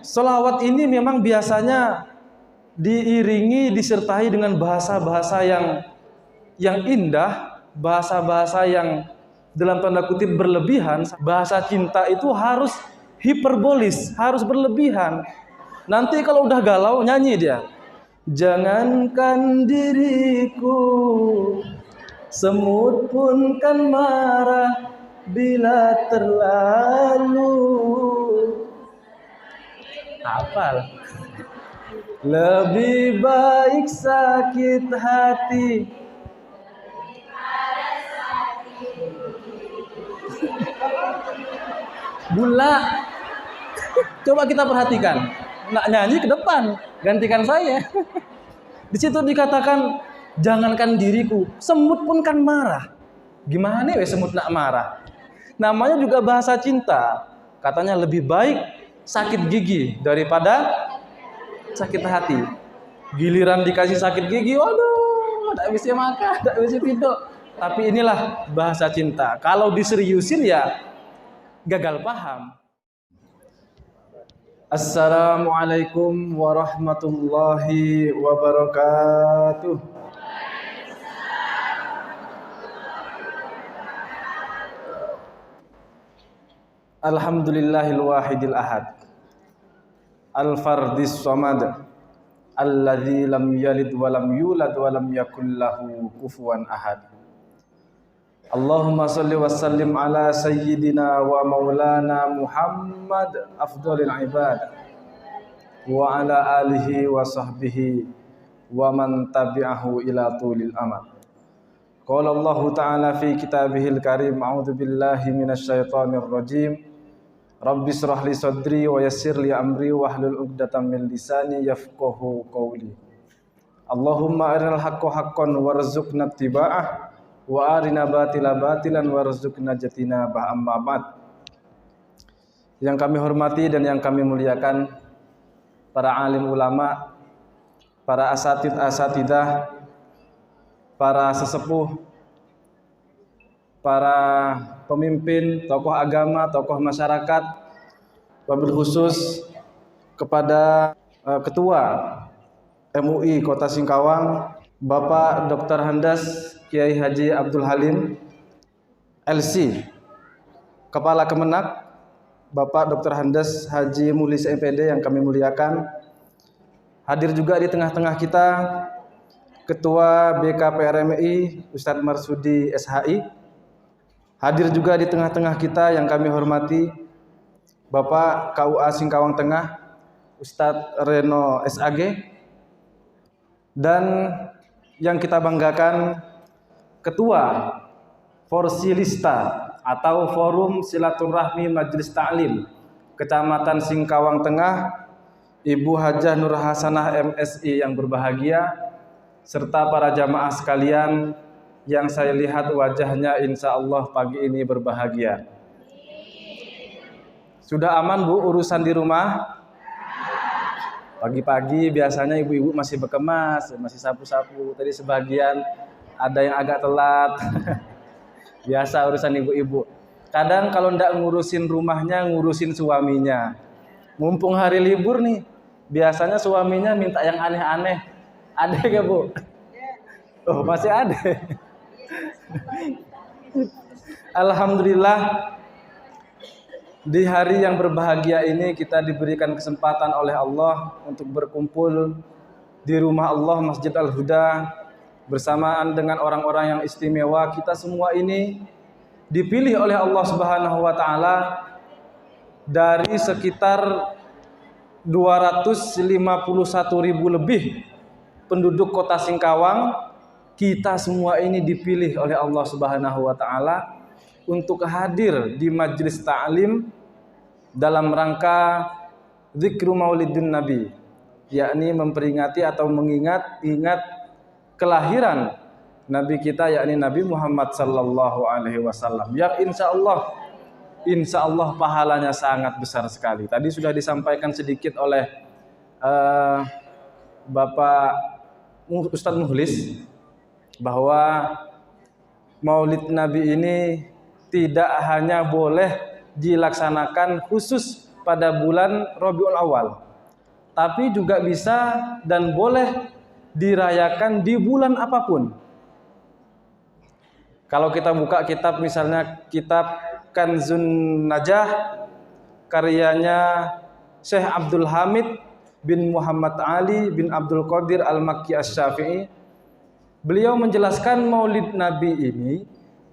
Sholawat ini memang biasanya diiringi, disertai dengan bahasa-bahasa yang indah, bahasa-bahasa yang dalam tanda kutip berlebihan. Bahasa cinta itu harus hiperbolis, harus berlebihan. Nanti kalau udah galau nyanyi dia. Jangankan diriku, semut pun kan marah bila terlalu. Hafal. Lebih baik sakit hati. Bula. Coba kita perhatikan. Nak nyanyi ke depan, gantikan saya. Di situ dikatakan jangankan diriku, semut pun kan marah. Gimana we semut nak marah? Namanya juga bahasa cinta. Katanya lebih baik sakit gigi daripada sakit hati. Giliran dikasih sakit gigi, waduh, tak bisa makan, tak bisa tidur. Tapi inilah bahasa cinta. Kalau diseriusin ya gagal paham. Assalamualaikum warahmatullahi wabarakatuh. Alhamdulillahil wahidil ahad, al-fardis samad, alladzi lam yalid wa lam yulad wa lam yakul lahu kufuwan ahad. Allahumma salli wa sallim ala sayyidina wa maulana Muhammad afdhalil ibad wa ala alihi wa sahbihi wa man tabi'ahu ila tulil amad. Qala Allah ta'ala fi kitabihil karim, a'udzu billahi minasy syaithanir rajim. Rabbi shrah li sadri wa yassir li amri wahlul 'uqdatam min lisani yafqahu qawli. Allahumma arinal haqqo haqqan warzuqna ittiba'ah wa arina batila batilan warzuqna jatinabah, amma ba'd. Yang kami hormati dan yang kami muliakan para alim ulama, para asatidah, para sesepuh, para pemimpin, tokoh agama, tokoh masyarakat, wabil khusus kepada Ketua MUI Kota Singkawang, Bapak Dr. Handas Kiai Haji Abdul Halim LC, Kepala Kemenak Bapak Dr. Handas Haji Muhlis MPD yang kami muliakan. Hadir juga di tengah-tengah kita Ketua BKPRMI Ustadz Marsudi SHI. Hadir juga di tengah-tengah kita yang kami hormati Bapak KUA Singkawang Tengah Ustadz Reno SAG, dan yang kita banggakan Ketua Forsilista atau Forum Silaturahmi Majelis Ta'lim Kecamatan Singkawang Tengah, Ibu Hajah Nur Hasanah MSI yang berbahagia, serta para jamaah sekalian yang saya lihat wajahnya insya Allah pagi ini berbahagia. Sudah aman Bu urusan di rumah? Pagi-pagi biasanya ibu-ibu masih berkemas, masih sapu-sapu. Tadi sebagian ada yang agak telat. Biasa urusan ibu-ibu. Kadang kalau ndak ngurusin rumahnya, ngurusin suaminya. Mumpung hari libur nih, biasanya suaminya minta yang aneh-aneh. Ada gak Bu? Oh masih ada. Alhamdulillah, di hari yang berbahagia ini kita diberikan kesempatan oleh Allah untuk berkumpul di rumah Allah Masjid Al-Huda bersamaan dengan orang-orang yang istimewa. Kita semua ini dipilih oleh Allah Subhanahu wa taala dari sekitar 251.000 lebih penduduk Kota Singkawang. Kita semua ini dipilih oleh Allah Subhanahu wa taala untuk hadir di majelis ta'lim dalam rangka zikru maulidin Nabi, yakni memperingati atau mengingat kelahiran Nabi kita, yakni Nabi Muhammad sallallahu alaihi wasallam, yang insya Allah pahalanya sangat besar sekali. Tadi sudah disampaikan sedikit oleh Bapak Ustadz Muhlis bahwa Maulid Nabi ini tidak hanya boleh dilaksanakan khusus pada bulan Rabiul Awal, tapi juga bisa dan boleh dirayakan di bulan apapun. Kalau kita buka kitab, misalnya kitab Kanzun Najah karyanya Syekh Abdul Hamid bin Muhammad Ali bin Abdul Qadir Al-Makki Asy-Syafi'i, beliau menjelaskan Maulid Nabi ini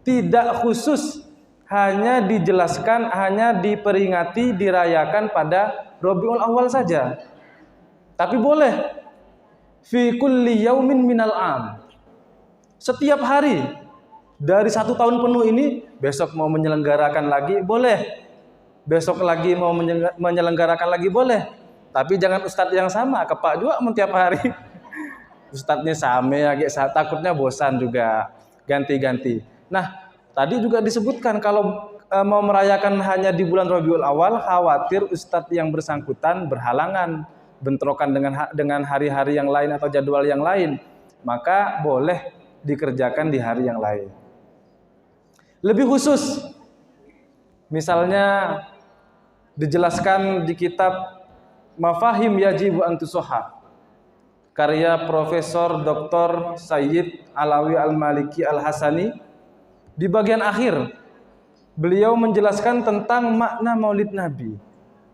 tidak khusus hanya dijelaskan, hanya diperingati, dirayakan pada Rabiul Awal saja, tapi boleh fi kulli yaumin minal am, setiap hari dari 1 tahun penuh ini. Besok mau menyelenggarakan lagi boleh, besok lagi mau menyelenggarakan lagi boleh, tapi jangan ustadz yang sama, kepak juga tiap hari. Ustadznya sama ya, takutnya bosan juga, ganti-ganti. Nah, tadi juga disebutkan kalau mau merayakan hanya di bulan Rabiul Awal, khawatir ustadz yang bersangkutan berhalangan, bentrokan dengan hari-hari yang lain atau jadwal yang lain, maka boleh dikerjakan di hari yang lain. Lebih khusus, misalnya dijelaskan di kitab Mafahim Yajibu Antusoha karya Profesor Dr. Sayyid Alawi Al-Maliki Al-Hasani, di bagian akhir beliau menjelaskan tentang makna Maulid Nabi.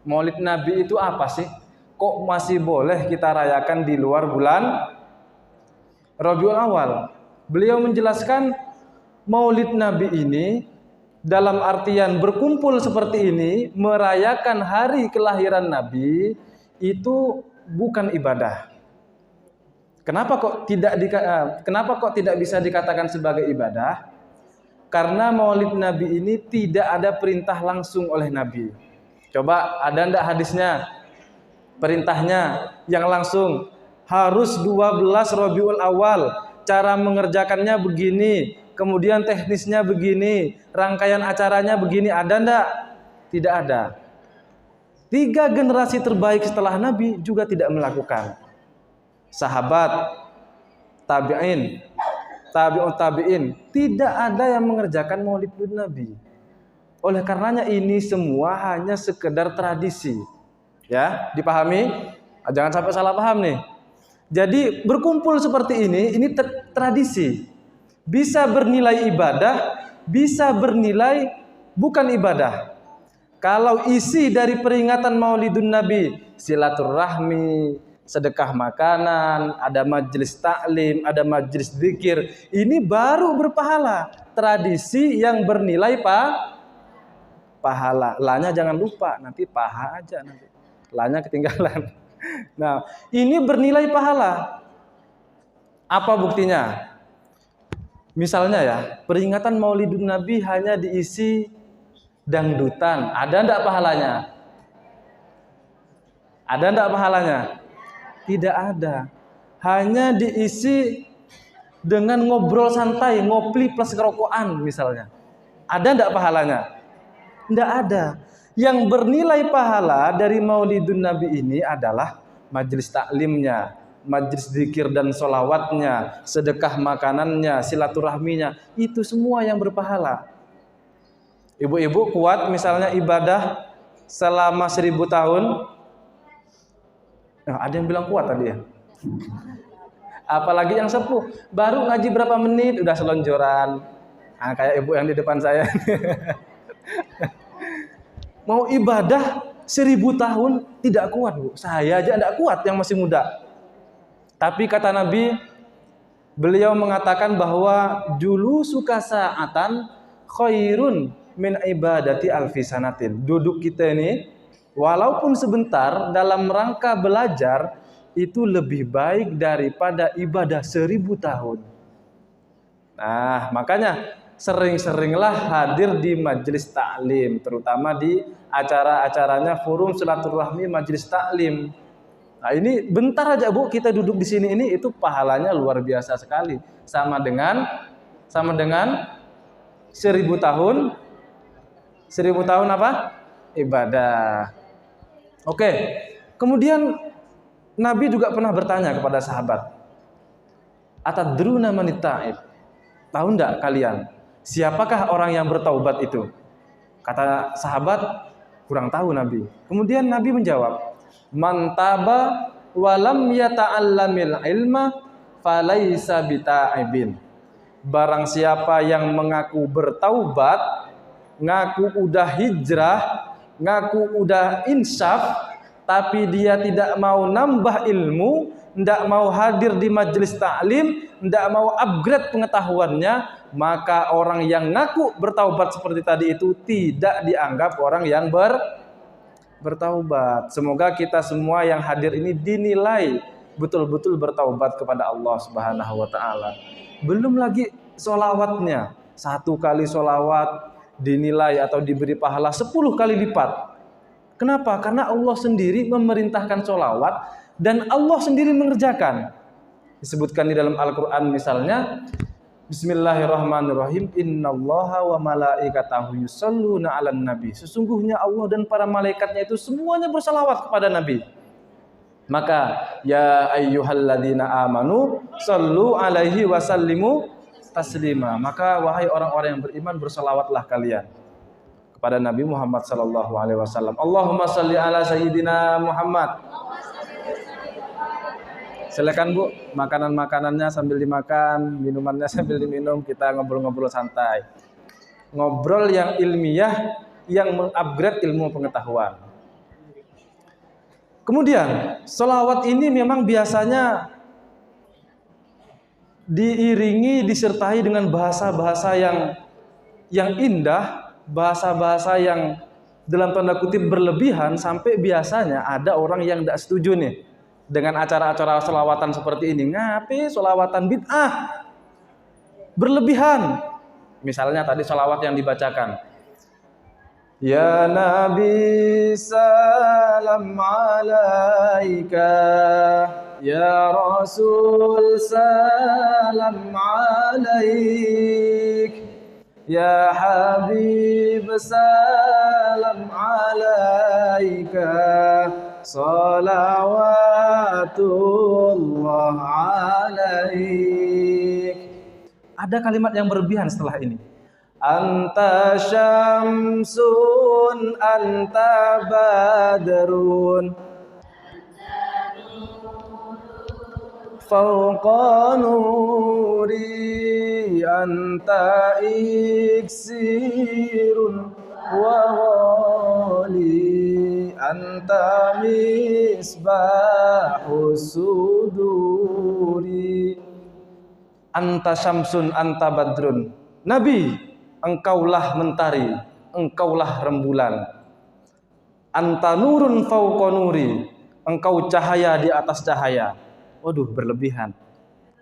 Maulid Nabi itu apa sih? Kok masih boleh kita rayakan di luar bulan Rabiul Awal? Beliau menjelaskan Maulid Nabi ini dalam artian berkumpul seperti ini, merayakan hari kelahiran Nabi, itu bukan ibadah. Kenapa kok tidak bisa dikatakan sebagai ibadah? Karena Maulid Nabi ini tidak ada perintah langsung oleh Nabi. Coba ada enggak hadisnya? Perintahnya yang langsung harus 12 Rabiul Awal, cara mengerjakannya begini, kemudian teknisnya begini, rangkaian acaranya begini, ada enggak? Tidak ada. 3 generasi terbaik setelah Nabi juga tidak melakukan. Sahabat, tabi'in, tabi'ut tabi'in, tidak ada yang mengerjakan Maulid Nabi. Oleh karenanya ini semua hanya sekedar tradisi. Ya, dipahami? Jangan sampai salah paham nih. Jadi berkumpul seperti ini tradisi. Bisa bernilai ibadah, bisa bernilai bukan ibadah. Kalau isi dari peringatan Maulidun Nabi, silaturahmi, sedekah makanan, ada majelis taklim, ada majelis zikir, ini baru berpahala. Tradisi yang bernilai pahala. Lanya jangan lupa, nanti paha aja nanti. Lanya ketinggalan. Nah, ini bernilai pahala. Apa buktinya? Misalnya ya, peringatan Maulidun Nabi hanya diisi dangdutan, ada enggak pahalanya? Ada enggak pahalanya? Tidak ada. Hanya diisi dengan ngobrol santai, ngopli plus kerokokan misalnya. Ada enggak pahalanya? Enggak ada. Yang bernilai pahala dari Maulidun Nabi ini adalah majelis taklimnya, majelis zikir dan sholawatnya, sedekah makanannya, silaturahminya, itu semua yang berpahala. Ibu-ibu kuat misalnya ibadah selama 1000 tahun. Nah, ada yang bilang kuat tadi ya. Apalagi yang sepuh, baru ngaji berapa menit udah selonjoran. Nah, kayak ibu yang di depan saya. Mau ibadah 1000 tahun tidak kuat, Bu. Saya aja tidak kuat yang masih muda. Tapi kata Nabi, beliau mengatakan bahwa julu suka sa'atan khairun min ibadati alfi sanatin. Duduk kita ini walaupun sebentar dalam rangka belajar itu lebih baik daripada ibadah 1000 tahun. Nah, makanya sering-seringlah hadir di majelis taklim, terutama di acara-acaranya forum silaturahmi majelis taklim. Nah, ini bentar aja Bu kita duduk di sini ini itu pahalanya luar biasa sekali. Sama dengan 1000 tahun. 1000 tahun apa? Ibadah. Oke. Kemudian Nabi juga pernah bertanya kepada sahabat, "Atadruna manit ta'ib?" Tahu enggak kalian siapakah orang yang bertaubat itu? Kata sahabat, Kurang tahu Nabi. Kemudian Nabi menjawab, man taba walam yata'allamil ilma falaisa bita'ibin. Barang siapa yang mengaku bertaubat, ngaku udah hijrah, ngaku udah insaf, tapi dia tidak mau nambah ilmu, tidak mau hadir di majelis taklim, tidak mau upgrade pengetahuannya, maka orang yang ngaku bertaubat seperti tadi itu tidak dianggap orang yang bertaubat. Semoga kita semua yang hadir ini dinilai betul-betul bertaubat kepada Allah Subhanahu wa taala. Belum lagi sholawatnya. 1 kali sholawat dinilai atau diberi pahala 10 kali lipat. Kenapa? Karena Allah sendiri memerintahkan sholawat dan Allah sendiri mengerjakan. Disebutkan di dalam Al-Quran misalnya, Bismillahirrahmanirrahim, Innallaha wa malaikatahu yusholluna 'alan nabi. Sesungguhnya Allah dan para malaikatnya itu semuanya bersalawat kepada Nabi. Maka ya ayyuhalladzina amanu shallu 'alaihi wa sallimu taslima. Maka wahai orang-orang yang beriman, bersalawatlah kalian kepada Nabi Muhammad sallallahu alaihi wasallam. Allahumma shalli ala sayyidina Muhammad. Silakan Bu, makanan-makanannya sambil dimakan, minumannya sambil diminum, kita ngobrol-ngobrol santai. Ngobrol yang ilmiah, yang mengupgrade ilmu pengetahuan. Kemudian, sholawat ini memang biasanya diiringi, disertai dengan bahasa-bahasa yang indah, bahasa-bahasa yang dalam tanda kutip berlebihan, sampai biasanya ada orang yang tidak setuju nih dengan acara-acara sholawatan seperti ini. Ngapain sholawatan bid'ah, berlebihan. Misalnya tadi sholawat yang dibacakan, ya Nabi salam alaika, ya Rasul salam alaik, ya Habib salam alaika, salawatullah alaik. Ada kalimat yang berlebihan setelah ini. Anta syamsun, anta badrun, fauqa nuri, anta iksirun wa ghali, anta misbahus suduri. Anta syamsun, anta badrun. Nabi, engkaulah mentari, engkaulah rembulan. Anta nurun fauqa nuri, engkau cahaya di atas cahaya. Waduh, berlebihan.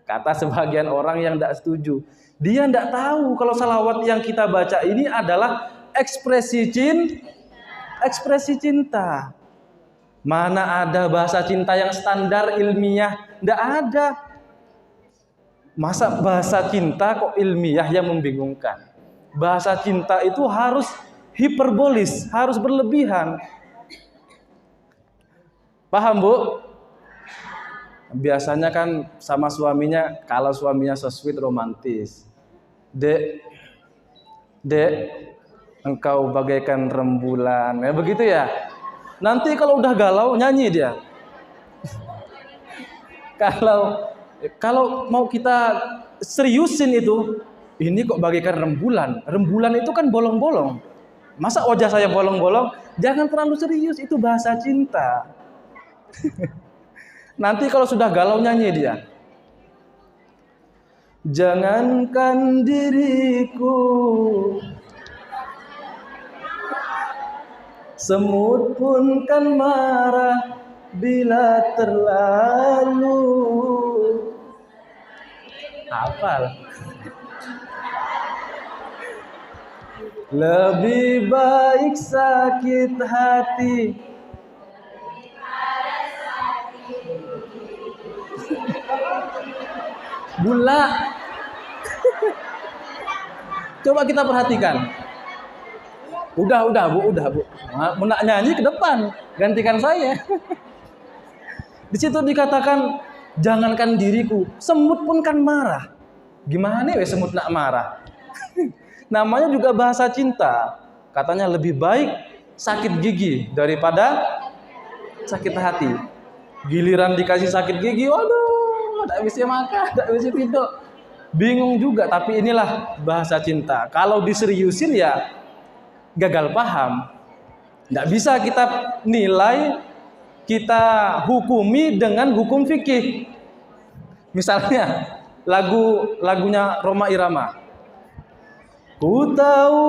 Kata sebagian orang yang tidak setuju. Dia tidak tahu kalau salawat yang kita baca ini adalah ekspresi cinta. Mana ada bahasa cinta yang standar ilmiah? Tidak ada. Masa bahasa cinta kok ilmiah yang membingungkan? Bahasa cinta itu harus hiperbolis, harus berlebihan. Paham Bu? Biasanya kan sama suaminya, kalau suaminya so sweet, romantis. Dek, engkau bagaikan rembulan. Ya begitu ya. Nanti kalau udah galau nyanyi dia. Kalau mau kita seriusin itu, ini kok bagaikan rembulan. Rembulan itu kan bolong-bolong. Masa wajah saya bolong-bolong? Jangan terlalu serius, itu bahasa cinta. Nanti kalau sudah galau nyanyi dia. Jangankan diriku, semut pun kan marah bila terlalu. Hafal. Lebih baik sakit hati bula. Coba kita perhatikan. Udah Bu. Mau nak nyanyi ke depan, gantikan saya. Di situ dikatakan jangankan diriku, semut pun kan marah. Gimana ya semut nak marah? Namanya juga bahasa cinta. Katanya lebih baik sakit gigi daripada sakit hati. Giliran dikasih sakit gigi, waduh, tak bisa makan, tak bisa tidur. Bingung juga, tapi inilah bahasa cinta. Kalau diseriusin ya gagal paham. Tidak bisa kita nilai, kita hukumi dengan hukum fikih. Misalnya lagunya Rhoma Irama. Ku tahu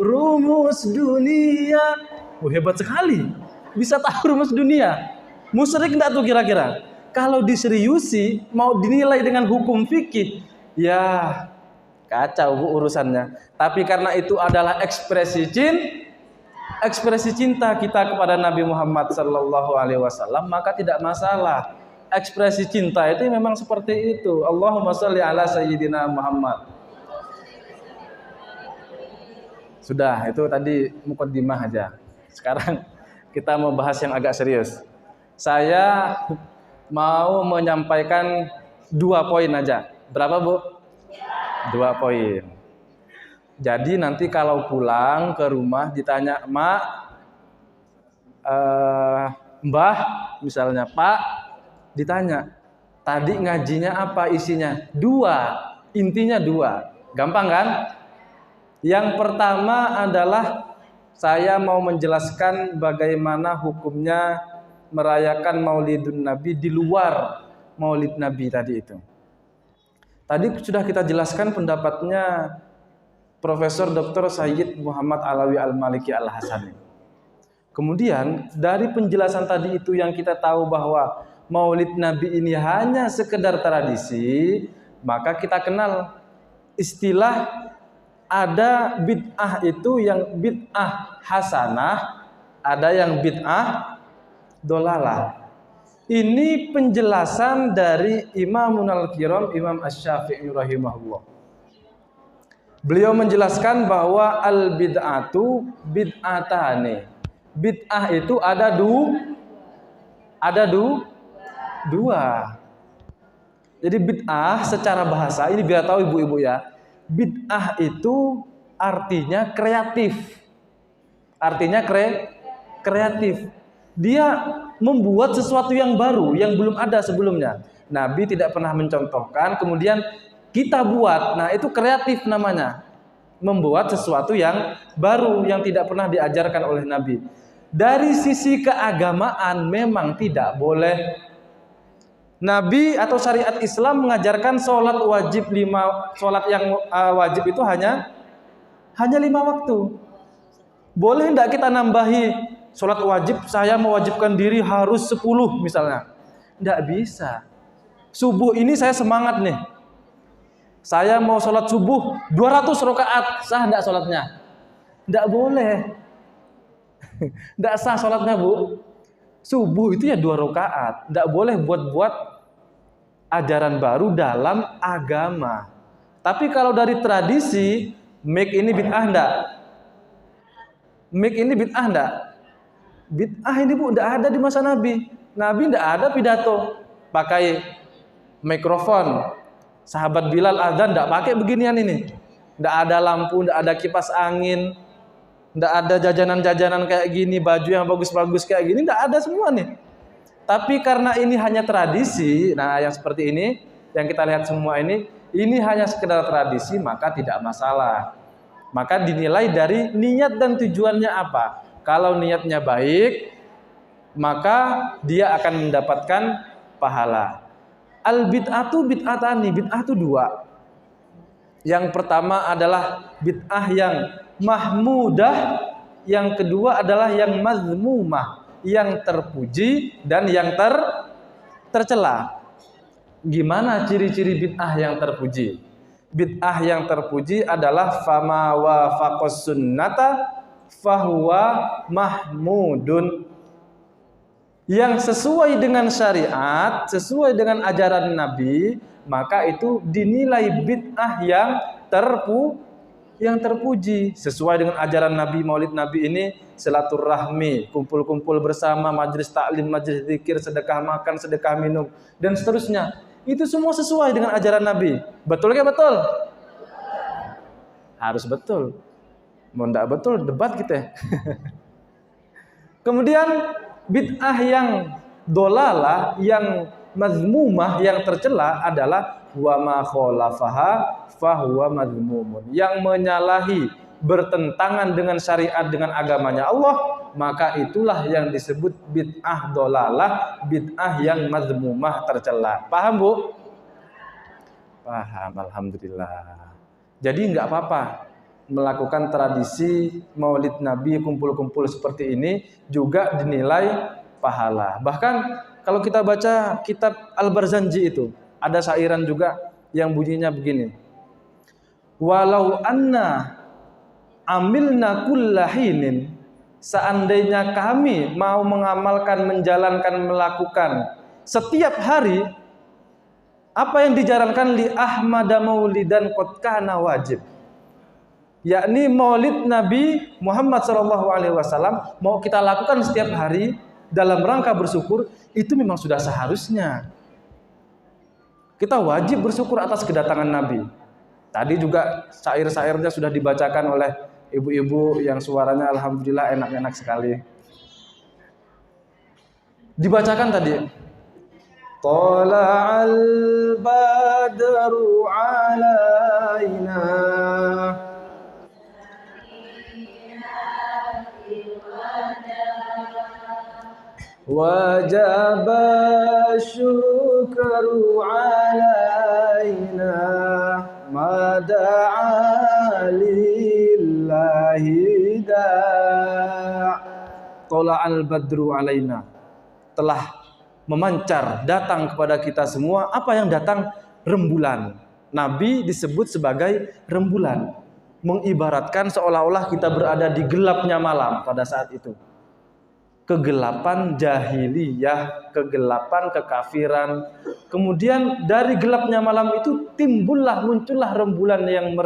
rumus dunia. Hebat sekali. Bisa tahu rumus dunia. Musyrik enggak tuh kira-kira? Kalau diseriusi, mau dinilai dengan hukum fikih, ya kacau Bu urusannya. Tapi karena itu adalah ekspresi cinta kita kepada Nabi Muhammad SAW, maka tidak masalah. Ekspresi cinta itu memang seperti itu. Allahumma sholli ala sayyidina Muhammad. Sudah, itu tadi mukaddimah aja. Sekarang kita mau bahas yang agak serius. Saya mau menyampaikan 2 poin aja. Berapa Bu? 2 poin. Jadi nanti kalau pulang ke rumah ditanya, Mak, Mbah, misalnya Pak, ditanya, tadi ngajinya apa isinya? 2, intinya 2. Gampang kan? Yang pertama adalah saya mau menjelaskan bagaimana hukumnya merayakan Maulidun Nabi di luar Maulid Nabi tadi itu. Tadi sudah kita jelaskan pendapatnya Profesor Dr. Sayyid Muhammad Alawi Al-Maliki Al-Hasani. Kemudian dari penjelasan tadi itu yang kita tahu bahwa Maulid Nabi ini hanya sekedar tradisi, maka kita kenal istilah ada bid'ah itu yang bid'ah hasanah, ada yang bid'ah dolalah. Ini penjelasan dari Imamun Al-Kiram, Imam Asy-Syafi'i rahimahullah. Beliau menjelaskan bahwa al-bid'atu bid'atani. Bid'ah itu ada dua. Jadi bid'ah secara bahasa, ini biar tahu ibu-ibu ya. Bid'ah itu artinya kreatif. Artinya kreatif. Dia membuat sesuatu yang baru, yang belum ada sebelumnya. Nabi tidak pernah mencontohkan, kemudian kita buat. Nah, itu kreatif namanya. Membuat sesuatu yang baru, yang tidak pernah diajarkan oleh Nabi. Dari sisi keagamaan memang tidak boleh. Nabi atau syariat Islam mengajarkan sholat wajib 5, sholat yang wajib itu hanya 5 waktu. Boleh enggak kita nambahi sholat wajib, saya mewajibkan diri harus 10 misalnya? Enggak bisa. Subuh ini saya semangat nih. Saya mau sholat subuh 200 rakaat, sah enggak sholatnya? Enggak boleh. Enggak sah sholatnya Bu. Subuh itu ya 2 rakaat. Enggak boleh buat ajaran baru dalam agama. Tapi kalau dari tradisi, make ini bid'ah enggak? Make ini bid'ah enggak? Bid'ah ini Bu enggak ada di masa Nabi. Nabi enggak ada pidato pakai mikrofon. Sahabat Bilal adzan enggak pakai beginian ini. Enggak ada lampu, enggak ada kipas angin, enggak ada jajanan-jajanan kayak gini, baju yang bagus-bagus kayak gini, enggak ada semua nih. Tapi karena ini hanya tradisi, nah yang seperti ini, yang kita lihat semua ini hanya sekedar tradisi, maka tidak masalah. Maka dinilai dari niat dan tujuannya apa. Kalau niatnya baik, maka dia akan mendapatkan pahala. Al-bid'atu bid'atani, bid'ah itu 2. Yang pertama adalah bid'ah yang mahmudah, yang kedua adalah yang mazmumah, yang terpuji dan yang tercela. Gimana ciri-ciri bid'ah yang terpuji? Bid'ah yang terpuji adalah fama wafaqas sunnata fahuwa mahmudun. Yang sesuai dengan syariat, sesuai dengan ajaran Nabi, maka itu dinilai bid'ah yang terpuji. Sesuai dengan ajaran Nabi, Maulid Nabi ini silaturahmi, kumpul-kumpul bersama, majlis taklim, majlis zikir, sedekah makan, sedekah minum, dan seterusnya. Itu semua sesuai dengan ajaran Nabi. Betul ke betul? Harus betul. Mau enggak betul, debat kita. Kemudian bid'ah yang dolalah, yang mazmumah, yang tercela adalah wa ma khalafaha fahuwa mazmumun. Yang menyalahi, bertentangan dengan syariat, dengan agamanya Allah, maka itulah yang disebut bid'ah dolalah, bid'ah yang mazmumah, tercela. Paham, Bu? Paham, alhamdulillah. Jadi nggak apa-apa melakukan tradisi Maulid Nabi, kumpul-kumpul seperti ini juga dinilai pahala. Bahkan kalau kita baca kitab Al-Barzanji itu, ada syairan juga yang bunyinya begini. Walau anna amilna kullahinin, seandainya kami mau mengamalkan, menjalankan, melakukan setiap hari apa yang dijalankan li Ahmad maulidan qad kana wajib, yakni Maulid Nabi Muhammad SAW mau kita lakukan setiap hari dalam rangka bersyukur, itu memang sudah seharusnya. Kita wajib bersyukur atas kedatangan Nabi. Tadi juga syair-syairnya sudah dibacakan oleh ibu-ibu yang suaranya alhamdulillah enak-enak sekali. Dibacakan tadi. Tala'al badru alaina wajaba syukru alaina mada'a lillahi da'. Tala'al badru alaina, telah memancar, datang kepada kita semua. Apa yang datang? Rembulan. Nabi disebut sebagai rembulan, mengibaratkan seolah-olah kita berada di gelapnya malam pada saat itu. Kegelapan jahiliyah, kegelapan kekafiran. Kemudian dari gelapnya malam itu muncullah rembulan yang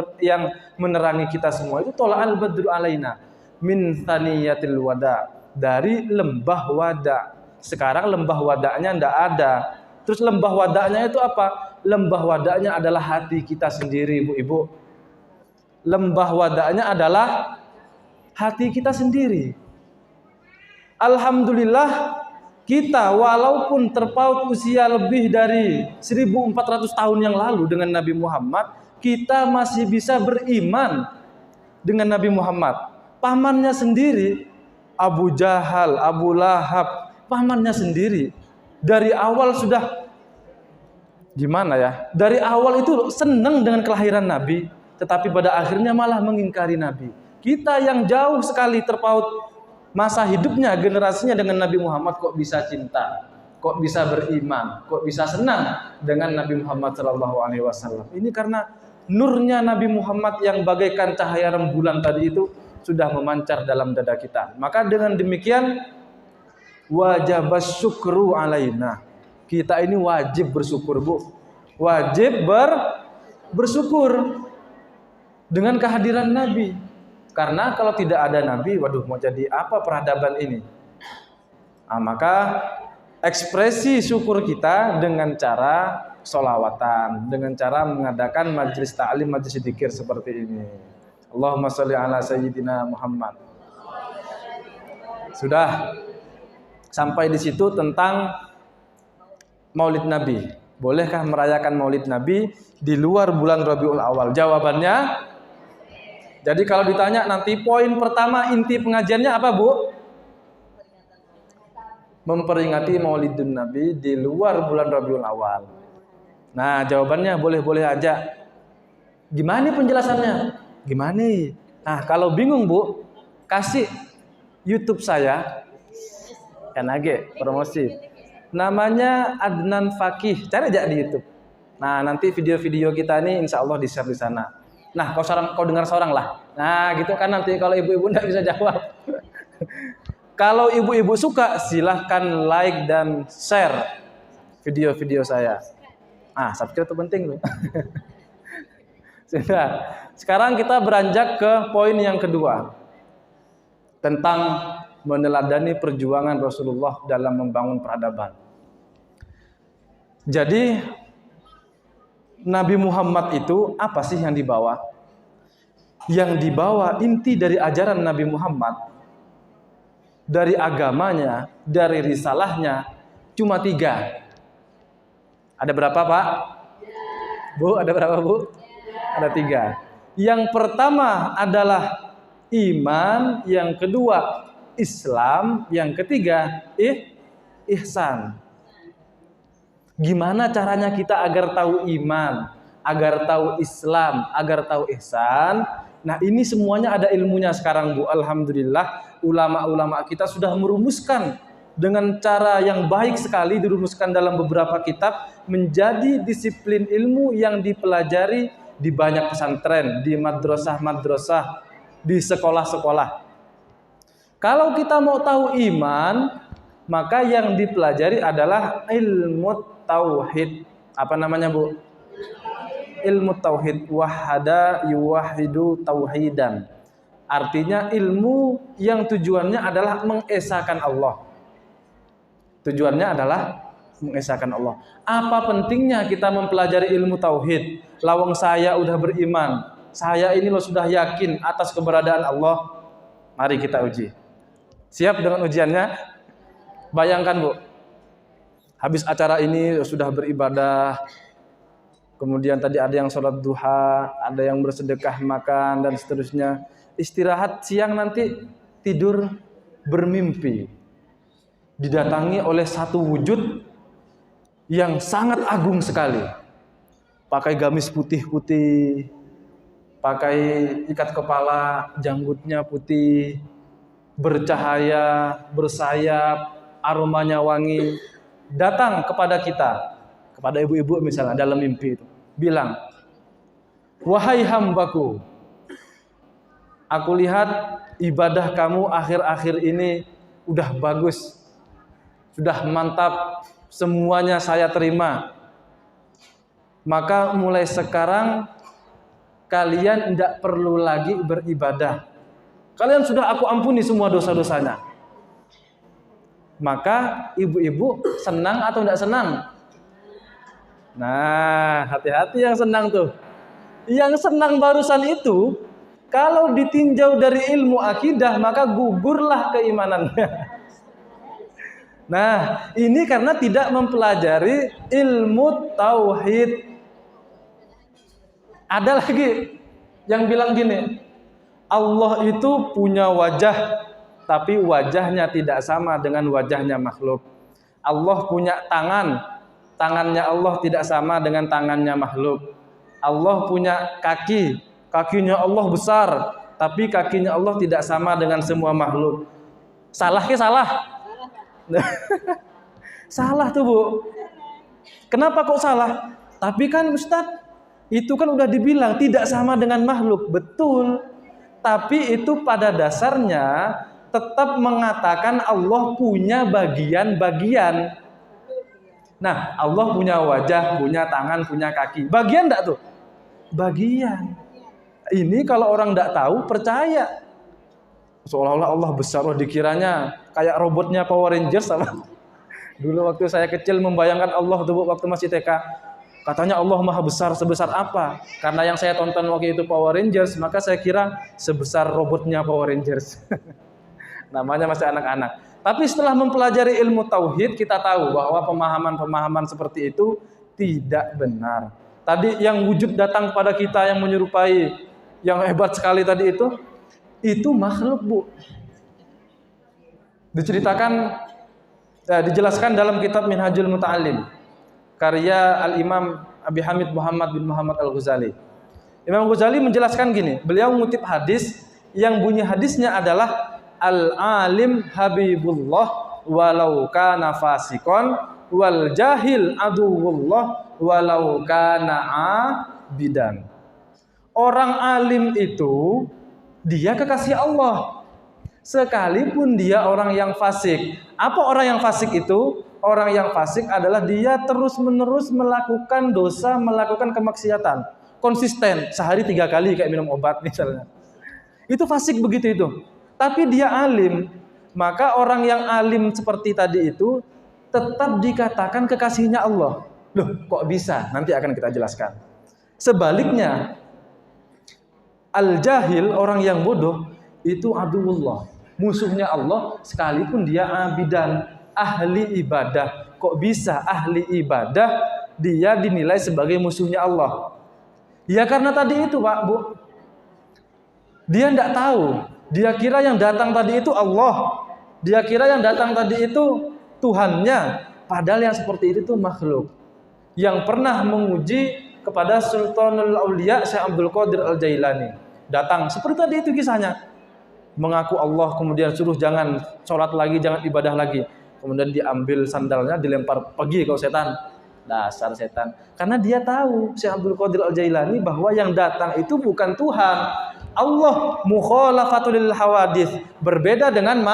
menerangi kita semua. Itu tola'al badru alaina min thaniyatil wada, dari lembah wada. Sekarang lembah wada'nya tidak ada. Terus lembah wada'nya itu apa? Lembah wada'nya adalah hati kita sendiri, ibu-ibu. Lembah wada'nya adalah hati kita sendiri. Alhamdulillah, kita walaupun terpaut usia lebih dari 1400 tahun yang lalu dengan Nabi Muhammad, kita masih bisa beriman dengan Nabi Muhammad. Pamannya sendiri, Abu Jahal, Abu Lahab, pamannya sendiri dari awal sudah gimana ya? Dari awal itu senang dengan kelahiran Nabi, tetapi pada akhirnya malah mengingkari Nabi. Kita yang jauh sekali terpaut masa hidupnya, generasinya dengan Nabi Muhammad, kok bisa cinta, kok bisa beriman, kok bisa senang dengan Nabi Muhammad SAW. Ini karena nurnya Nabi Muhammad yang bagaikan cahaya rembulan tadi itu sudah memancar dalam dada kita. Maka dengan demikian wajib syukru alaina, kita ini wajib bersyukur, Bu. Wajib bersyukur dengan kehadiran Nabi. Karena kalau tidak ada Nabi, waduh, mau jadi apa peradaban ini? Nah, maka ekspresi syukur kita dengan cara sholawatan, dengan cara mengadakan majlis ta'lim, majlis dzikir seperti ini. Allahumma sholli ala sayyidina Muhammad. Sudah sampai di situ tentang Maulid Nabi. Bolehkah merayakan Maulid Nabi di luar bulan Rabiul Awal? Jawabannya, jadi kalau ditanya nanti poin pertama inti pengajiannya apa, Bu? Memperingati Maulidun Nabi di luar bulan Rabiul Awal. Nah, jawabannya boleh-boleh aja. Gimana penjelasannya? Gimana? Nah, kalau bingung, Bu, kasih YouTube saya. Kan aja promosi. Namanya Adnan Fakih. Cari aja di YouTube. Nah, nanti video-video kita ini insya Allah di-share di sana. Nah, kau dengar seorang lah. Nah, gitu kan nanti kalau ibu-ibu enggak bisa jawab. Kalau ibu-ibu suka, silahkan like dan share video-video saya. Ah, subscribe itu penting loh. Sudah. Sekarang kita beranjak ke poin yang kedua. Tentang meneladani perjuangan Rasulullah dalam membangun peradaban. Jadi Nabi Muhammad itu apa sih yang dibawa? Yang dibawa inti dari ajaran Nabi Muhammad dari agamanya, dari risalahnya cuma 3. Ada berapa, Pak? Bu, ada berapa, Bu? Ada 3. Yang pertama adalah iman, yang kedua Islam, yang ketiga ihsan. Gimana caranya kita agar tahu iman, agar tahu Islam, agar tahu ihsan? Nah, ini semuanya ada ilmunya sekarang, Bu. Alhamdulillah, ulama-ulama kita sudah merumuskan dengan cara yang baik sekali, dirumuskan dalam beberapa kitab menjadi disiplin ilmu yang dipelajari di banyak pesantren, di madrasah-madrasah, di sekolah-sekolah. Kalau kita mau tahu iman, maka yang dipelajari adalah ilmu tauhid. Apa namanya, Bu? Ilmu tauhid. Wahada yuwahidu tauhidan. Artinya ilmu yang tujuannya adalah mengesahkan Allah. Tujuannya adalah mengesahkan Allah. Apa pentingnya kita mempelajari ilmu tauhid? Lawang saya udah beriman, saya ini loh sudah yakin atas keberadaan Allah. Mari kita uji. Siap dengan ujiannya? Bayangkan, Bu, habis acara ini sudah beribadah, kemudian tadi ada yang sholat duha, ada yang bersedekah makan dan seterusnya. Istirahat siang nanti tidur bermimpi, didatangi oleh satu wujud yang sangat agung sekali. Pakai gamis putih-putih, pakai ikat kepala, janggutnya putih, bercahaya, bersayap, aromanya wangi, datang kepada kita, kepada ibu-ibu misalnya dalam mimpi itu, bilang, "Wahai hambaku, aku lihat ibadah kamu akhir-akhir ini udah bagus, sudah mantap, semuanya saya terima. Maka mulai sekarang kalian tidak perlu lagi beribadah. Kalian sudah aku ampuni semua dosa-dosanya." Maka ibu-ibu senang atau tidak senang? Nah, hati-hati yang senang tuh. Yang senang barusan itu, kalau ditinjau dari ilmu akidah, maka gugurlah keimanannya. Nah, ini karena tidak mempelajari ilmu tauhid. Ada lagi yang bilang gini, Allah itu punya wajah, tapi wajahnya tidak sama dengan wajahnya makhluk. Allah punya tangan, tangannya Allah tidak sama dengan tangannya makhluk. Allah punya kaki, kakinya Allah besar, tapi kakinya Allah tidak sama dengan semua makhluk. Salah ke salah? Salah tuh, Bu. Kenapa kok salah? Tapi kan Ustadz, itu kan udah dibilang tidak sama dengan makhluk. Betul. Tapi itu pada dasarnya tetap mengatakan Allah punya bagian-bagian. Nah, Allah punya wajah, punya tangan, punya kaki. Bagian enggak tuh? Bagian. Ini kalau orang enggak tahu, percaya. Seolah-olah Allah besar, loh dikiranya kayak robotnya Power Rangers sama. Dulu waktu saya kecil membayangkan Allah tuh waktu masih TK. Katanya Allah maha besar, sebesar apa? Karena yang saya tonton waktu itu Power Rangers, maka saya kira sebesar robotnya Power Rangers. Namanya masih anak-anak. Tapi setelah mempelajari ilmu tauhid, kita tahu bahwa pemahaman-pemahaman seperti itu tidak benar. Tadi yang wujud datang pada kita yang menyerupai, yang hebat sekali tadi itu makhluk, Bu. Dijelaskan dalam kitab Minhajul Muta'allim, karya Al-Imam Abi Hamid Muhammad bin Muhammad Al-Ghazali. Imam Ghazali menjelaskan gini, beliau mengutip hadis yang bunyi hadisnya adalah Al-alim habibullah walau kana fasikon wal jahil aduwullah walau kana abidan. Orang alim itu dia kekasih Allah, sekalipun dia orang yang fasik. Apa orang yang fasik itu? Orang yang fasik adalah dia terus-menerus melakukan dosa, melakukan kemaksiatan. Konsisten, sehari 3 kali kayak minum obat misalnya. Itu fasik begitu itu. Tapi dia alim. Maka orang yang alim seperti tadi itu tetap dikatakan kekasihnya Allah. Loh, kok bisa? Nanti akan kita jelaskan. Sebaliknya, al-jahil, orang yang bodoh, itu aduwullah. musuhnya Allah sekalipun dia abidan, ahli ibadah. Kok bisa ahli ibadah dia dinilai sebagai musuhnya Allah? Ya karena tadi itu Pak, Bu. Dia tidak tahu. Dia kira yang datang tadi itu Allah. Dia kira yang datang tadi itu Tuhannya. Padahal yang seperti itu makhluk. Yang pernah menguji kepada Sultanul Aulia Syekh Abdul Qadir Al-Jailani. Datang seperti tadi itu kisahnya. Mengaku Allah, kemudian suruh jangan sholat lagi, jangan ibadah lagi. Kemudian diambil sandalnya, dilempar pergi kau setan. Dasar setan. Karena dia tahu Syekh Abdul Qadir Al-Jailani bahwa yang datang itu bukan Tuhan. Allah mukhalafatul hawadits, berbeda dengan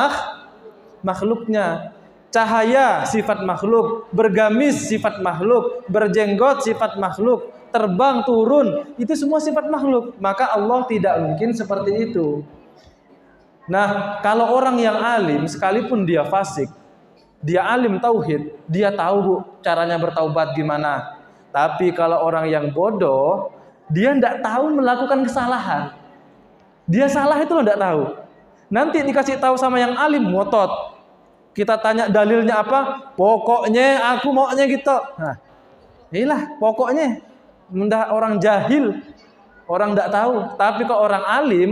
makhluknya. Cahaya sifat makhluk, bergamis sifat makhluk, berjenggot sifat makhluk, terbang turun itu semua sifat makhluk. Maka Allah tidak mungkin seperti itu. Nah, kalau orang yang alim sekalipun dia fasik, dia alim tauhid, dia tahu Bu caranya bertaubat gimana. Tapi kalau orang yang bodoh, dia tidak tahu melakukan kesalahan. Dia salah itu tidak tahu. Nanti dikasih tahu sama yang alim, ngotot. Kita tanya dalilnya apa? Pokoknya aku maunya gitu. Nah, inilah pokoknya. Mendah orang jahil, orang tidak tahu. Tapi kalau orang alim,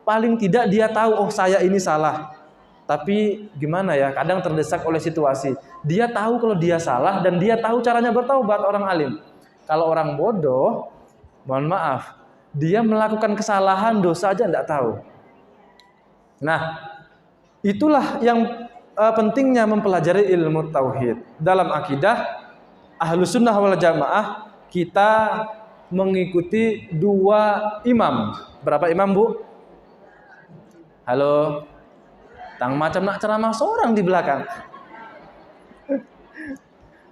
paling tidak dia tahu, oh saya ini salah. Tapi gimana ya, kadang terdesak oleh situasi. Dia tahu kalau dia salah dan dia tahu caranya bertaubat, orang alim. Kalau orang bodoh, mohon maaf, dia melakukan kesalahan, dosa aja tidak tahu. Nah, itulah yang pentingnya mempelajari ilmu tauhid. Dalam akidah Ahlus Sunnah wal Jamaah kita mengikuti dua imam. Berapa imam, Bu? Halo. Tang macam nak ceramah seorang di belakang.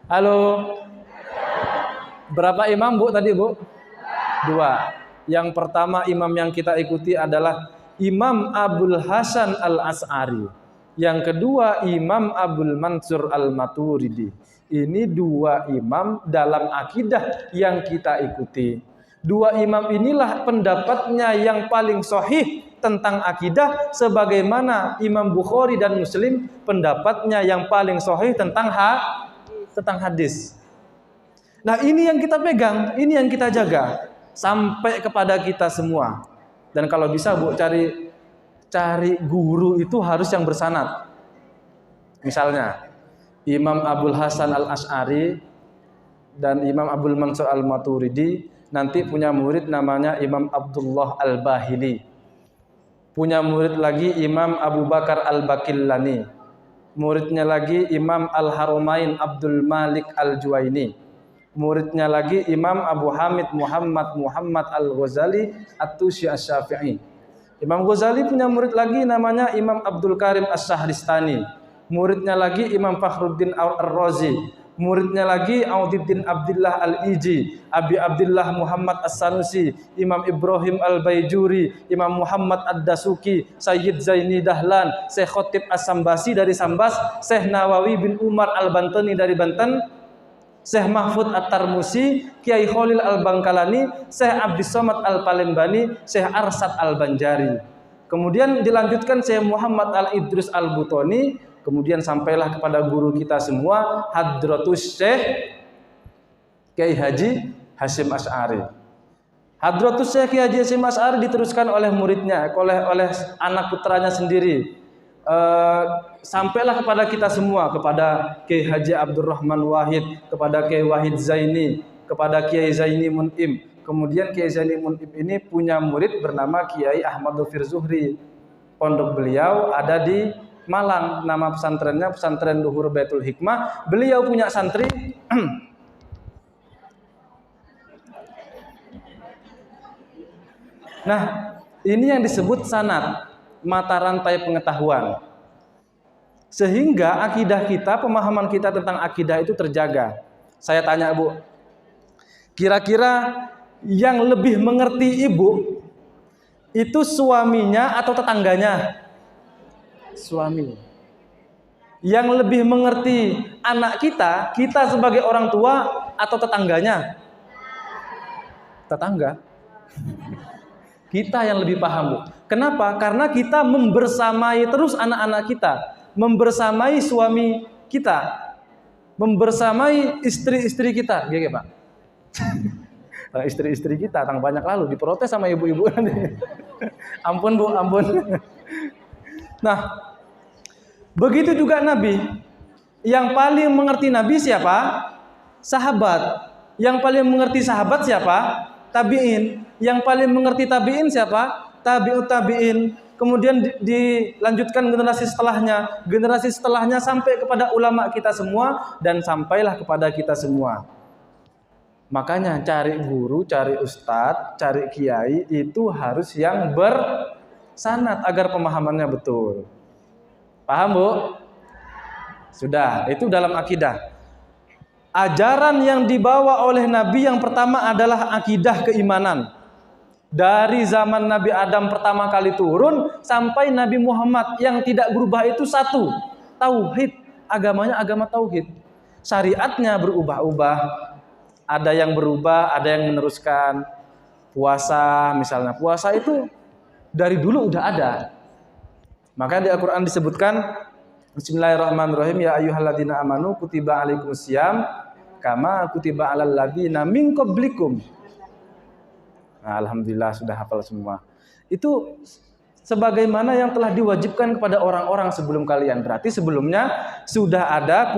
Halo. Berapa imam, Bu, tadi, Bu? Dua. Yang pertama imam yang kita ikuti adalah Imam Abul Hasan Al-Asy'ari. Yang kedua Imam Abul Mansur Al-Maturidi. Ini dua imam dalam akidah yang kita ikuti. Dua imam inilah pendapatnya yang paling sahih tentang akidah, sebagaimana Imam Bukhari dan Muslim pendapatnya yang paling sahih tentang hadis. Nah, ini yang kita pegang, ini yang kita jaga sampai kepada kita semua. Dan kalau bisa, Bu, cari guru itu harus yang bersanad. Misalnya Imam Abul Hasan Al-Asy'ari dan Imam Abul Mansur Al-Maturidi nanti punya murid namanya Imam Abdullah Al-Bahili. Punya murid lagi Imam Abu Bakar Al-Bakillani. Muridnya lagi Imam Al-Haramain Abdul Malik Al-Juwaini. Muridnya lagi Imam Abu Hamid Muhammad Al-Ghazali At-Tusi Asy-Syafi'i. Imam Ghazali punya murid lagi namanya Imam Abdul Karim As-Sahristani. Muridnya lagi Imam Fakhruddin Ar-Razi. Muridnya lagi Audiddin Abdullah Al-Iji, Abi Abdullah Muhammad As-Sanusi, Imam Ibrahim Al-Baijuri, Imam Muhammad Ad-Dasuki, Sayyid Zaini Dahlan, Syekh Khotib As-Sambasi dari Sambas, Syekh Nawawi bin Umar Al-Bantani dari Banten, Syekh Mahfud At-Tarmusi, Kiai Khalil Al-Bangkalani, Syekh Abdus Somad Al-Palembani, Syekh Arsad Al-Banjari. Kemudian dilanjutkan Syekh Muhammad Al-Idrus Al-Butoni. Kemudian sampailah kepada guru kita semua, Hadratus Syekh Kiai Haji Hasyim Asy'ari. Hadratus Syekh Kiai Haji Hasyim Asy'ari diteruskan oleh muridnya, oleh anak putranya sendiri. Sampailah kepada kita semua, kepada Kiai Haji Abdurrahman Wahid, kepada Kiai Wahid Zaini, kepada Kiai Zaini Mun'im. Kemudian Kiai Zaini Mun'im ini punya murid bernama Kiai Ahmad Dhufir Zuhri. Pondok beliau ada di Malang, nama pesantrennya Pesantren Luhur Baitul Hikmah. Beliau punya santri Nah, ini yang disebut sanad, mata rantai pengetahuan. Sehingga akidah kita, pemahaman kita tentang akidah itu terjaga. Saya tanya, Bu, kira-kira yang lebih mengerti ibu itu suaminya atau tetangganya? Suami. Yang lebih mengerti anak kita, kita sebagai orang tua atau tetangganya? Tetangga. Kita yang lebih paham, Bu. Kenapa? Karena kita membersamai terus anak-anak kita, membersamai suami kita, membersamai istri-istri kita, gitu Pak. Istri-istri kita, tang banyak lalu diprotes sama ibu-ibu nanti. Ampun Bu, ampun. Nah, begitu juga Nabi. Yang paling mengerti Nabi siapa? Sahabat. Yang paling mengerti sahabat siapa? Tabi'in. Yang paling mengerti tabi'in siapa? Tabi'ut tabi'in. Kemudian dilanjutkan generasi setelahnya sampai kepada ulama kita semua dan sampailah kepada kita semua. Makanya cari guru, cari ustadz, cari kiai itu harus yang bersanad agar pemahamannya betul. Paham, Bu? Sudah, itu dalam akidah. Ajaran yang dibawa oleh Nabi yang pertama adalah akidah keimanan. Dari zaman Nabi Adam pertama kali turun sampai Nabi Muhammad yang tidak berubah itu satu, tauhid. Agamanya agama tauhid. Syariatnya berubah-ubah. Ada yang berubah, ada yang meneruskan. Puasa misalnya, puasa itu dari dulu udah ada. Maka di Al-Qur'an disebutkan Bismillahirrahmanirrahim, ya ayyuhalladzina amanu kutiba alaikumusiyam kama kutiba alal ladzina min qablikum. Nah, alhamdulillah sudah hafal semua. Itu sebagaimana yang telah diwajibkan kepada orang-orang sebelum kalian. Berarti sebelumnya sudah ada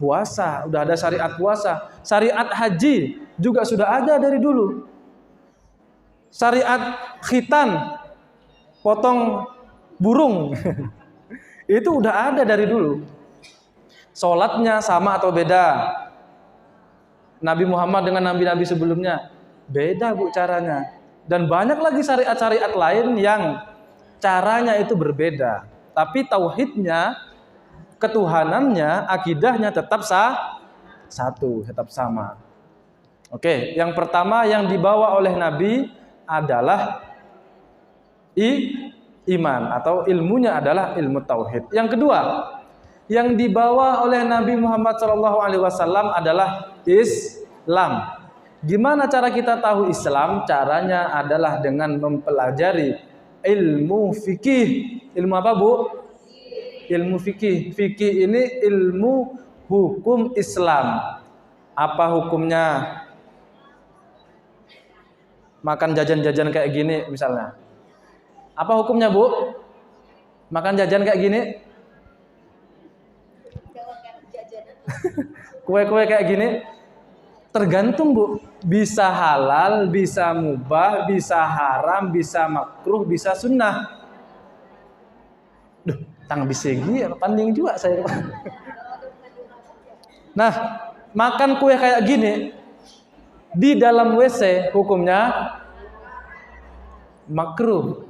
puasa, sudah ada syariat puasa. Syariat haji juga sudah ada dari dulu. Syariat khitan, potong burung. Itu udah ada dari dulu. Sholatnya sama atau beda? Nabi Muhammad dengan nabi-nabi sebelumnya beda, Bu, caranya. Dan banyak lagi syariat-syariat lain yang caranya itu berbeda. Tapi tauhidnya, ketuhanannya, akidahnya tetap satu, tetap sama. Oke, yang pertama yang dibawa oleh Nabi adalah iman atau ilmunya adalah ilmu tauhid. Yang kedua, yang dibawa oleh Nabi Muhammad SAW adalah Islam. Gimana cara kita tahu Islam? Caranya adalah dengan mempelajari ilmu fikih. Ilmu apa, Bu? Ilmu fikih. Fikih ini ilmu hukum Islam. Apa hukumnya? Makan jajan-jajan kayak gini misalnya. Apa hukumnya, Bu? Makan jajan kayak gini? Kue-kue kayak gini? Tergantung, Bu. Bisa halal, bisa mubah, bisa haram, bisa makruh, bisa sunnah. Duh, tang bisegi, panding juga saya. Nah, makan kue kayak gini di dalam WC hukumnya makruh.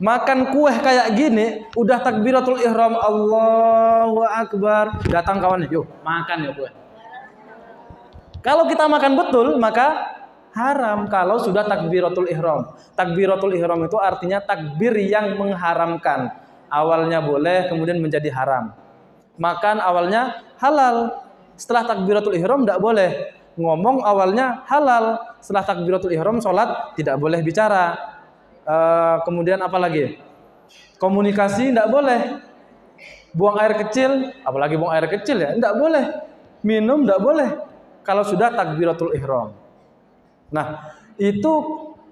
Makan kue kayak gini udah takbiratul ihram, Allahu Akbar, datang kawan, yuk makan ya kue. Kalau kita makan betul maka haram kalau sudah takbiratul ihram. Takbiratul ihram itu artinya takbir yang mengharamkan. Awalnya boleh kemudian menjadi haram. Makan awalnya halal, setelah takbiratul ihram tidak boleh. Ngomong awalnya halal, setelah takbiratul ihram sholat tidak boleh bicara. Kemudian apa lagi? Komunikasi tidak boleh. Buang air kecil, apalagi buang air kecil ya, tidak boleh. Minum tidak boleh kalau sudah takbiratul ihram. Nah, itu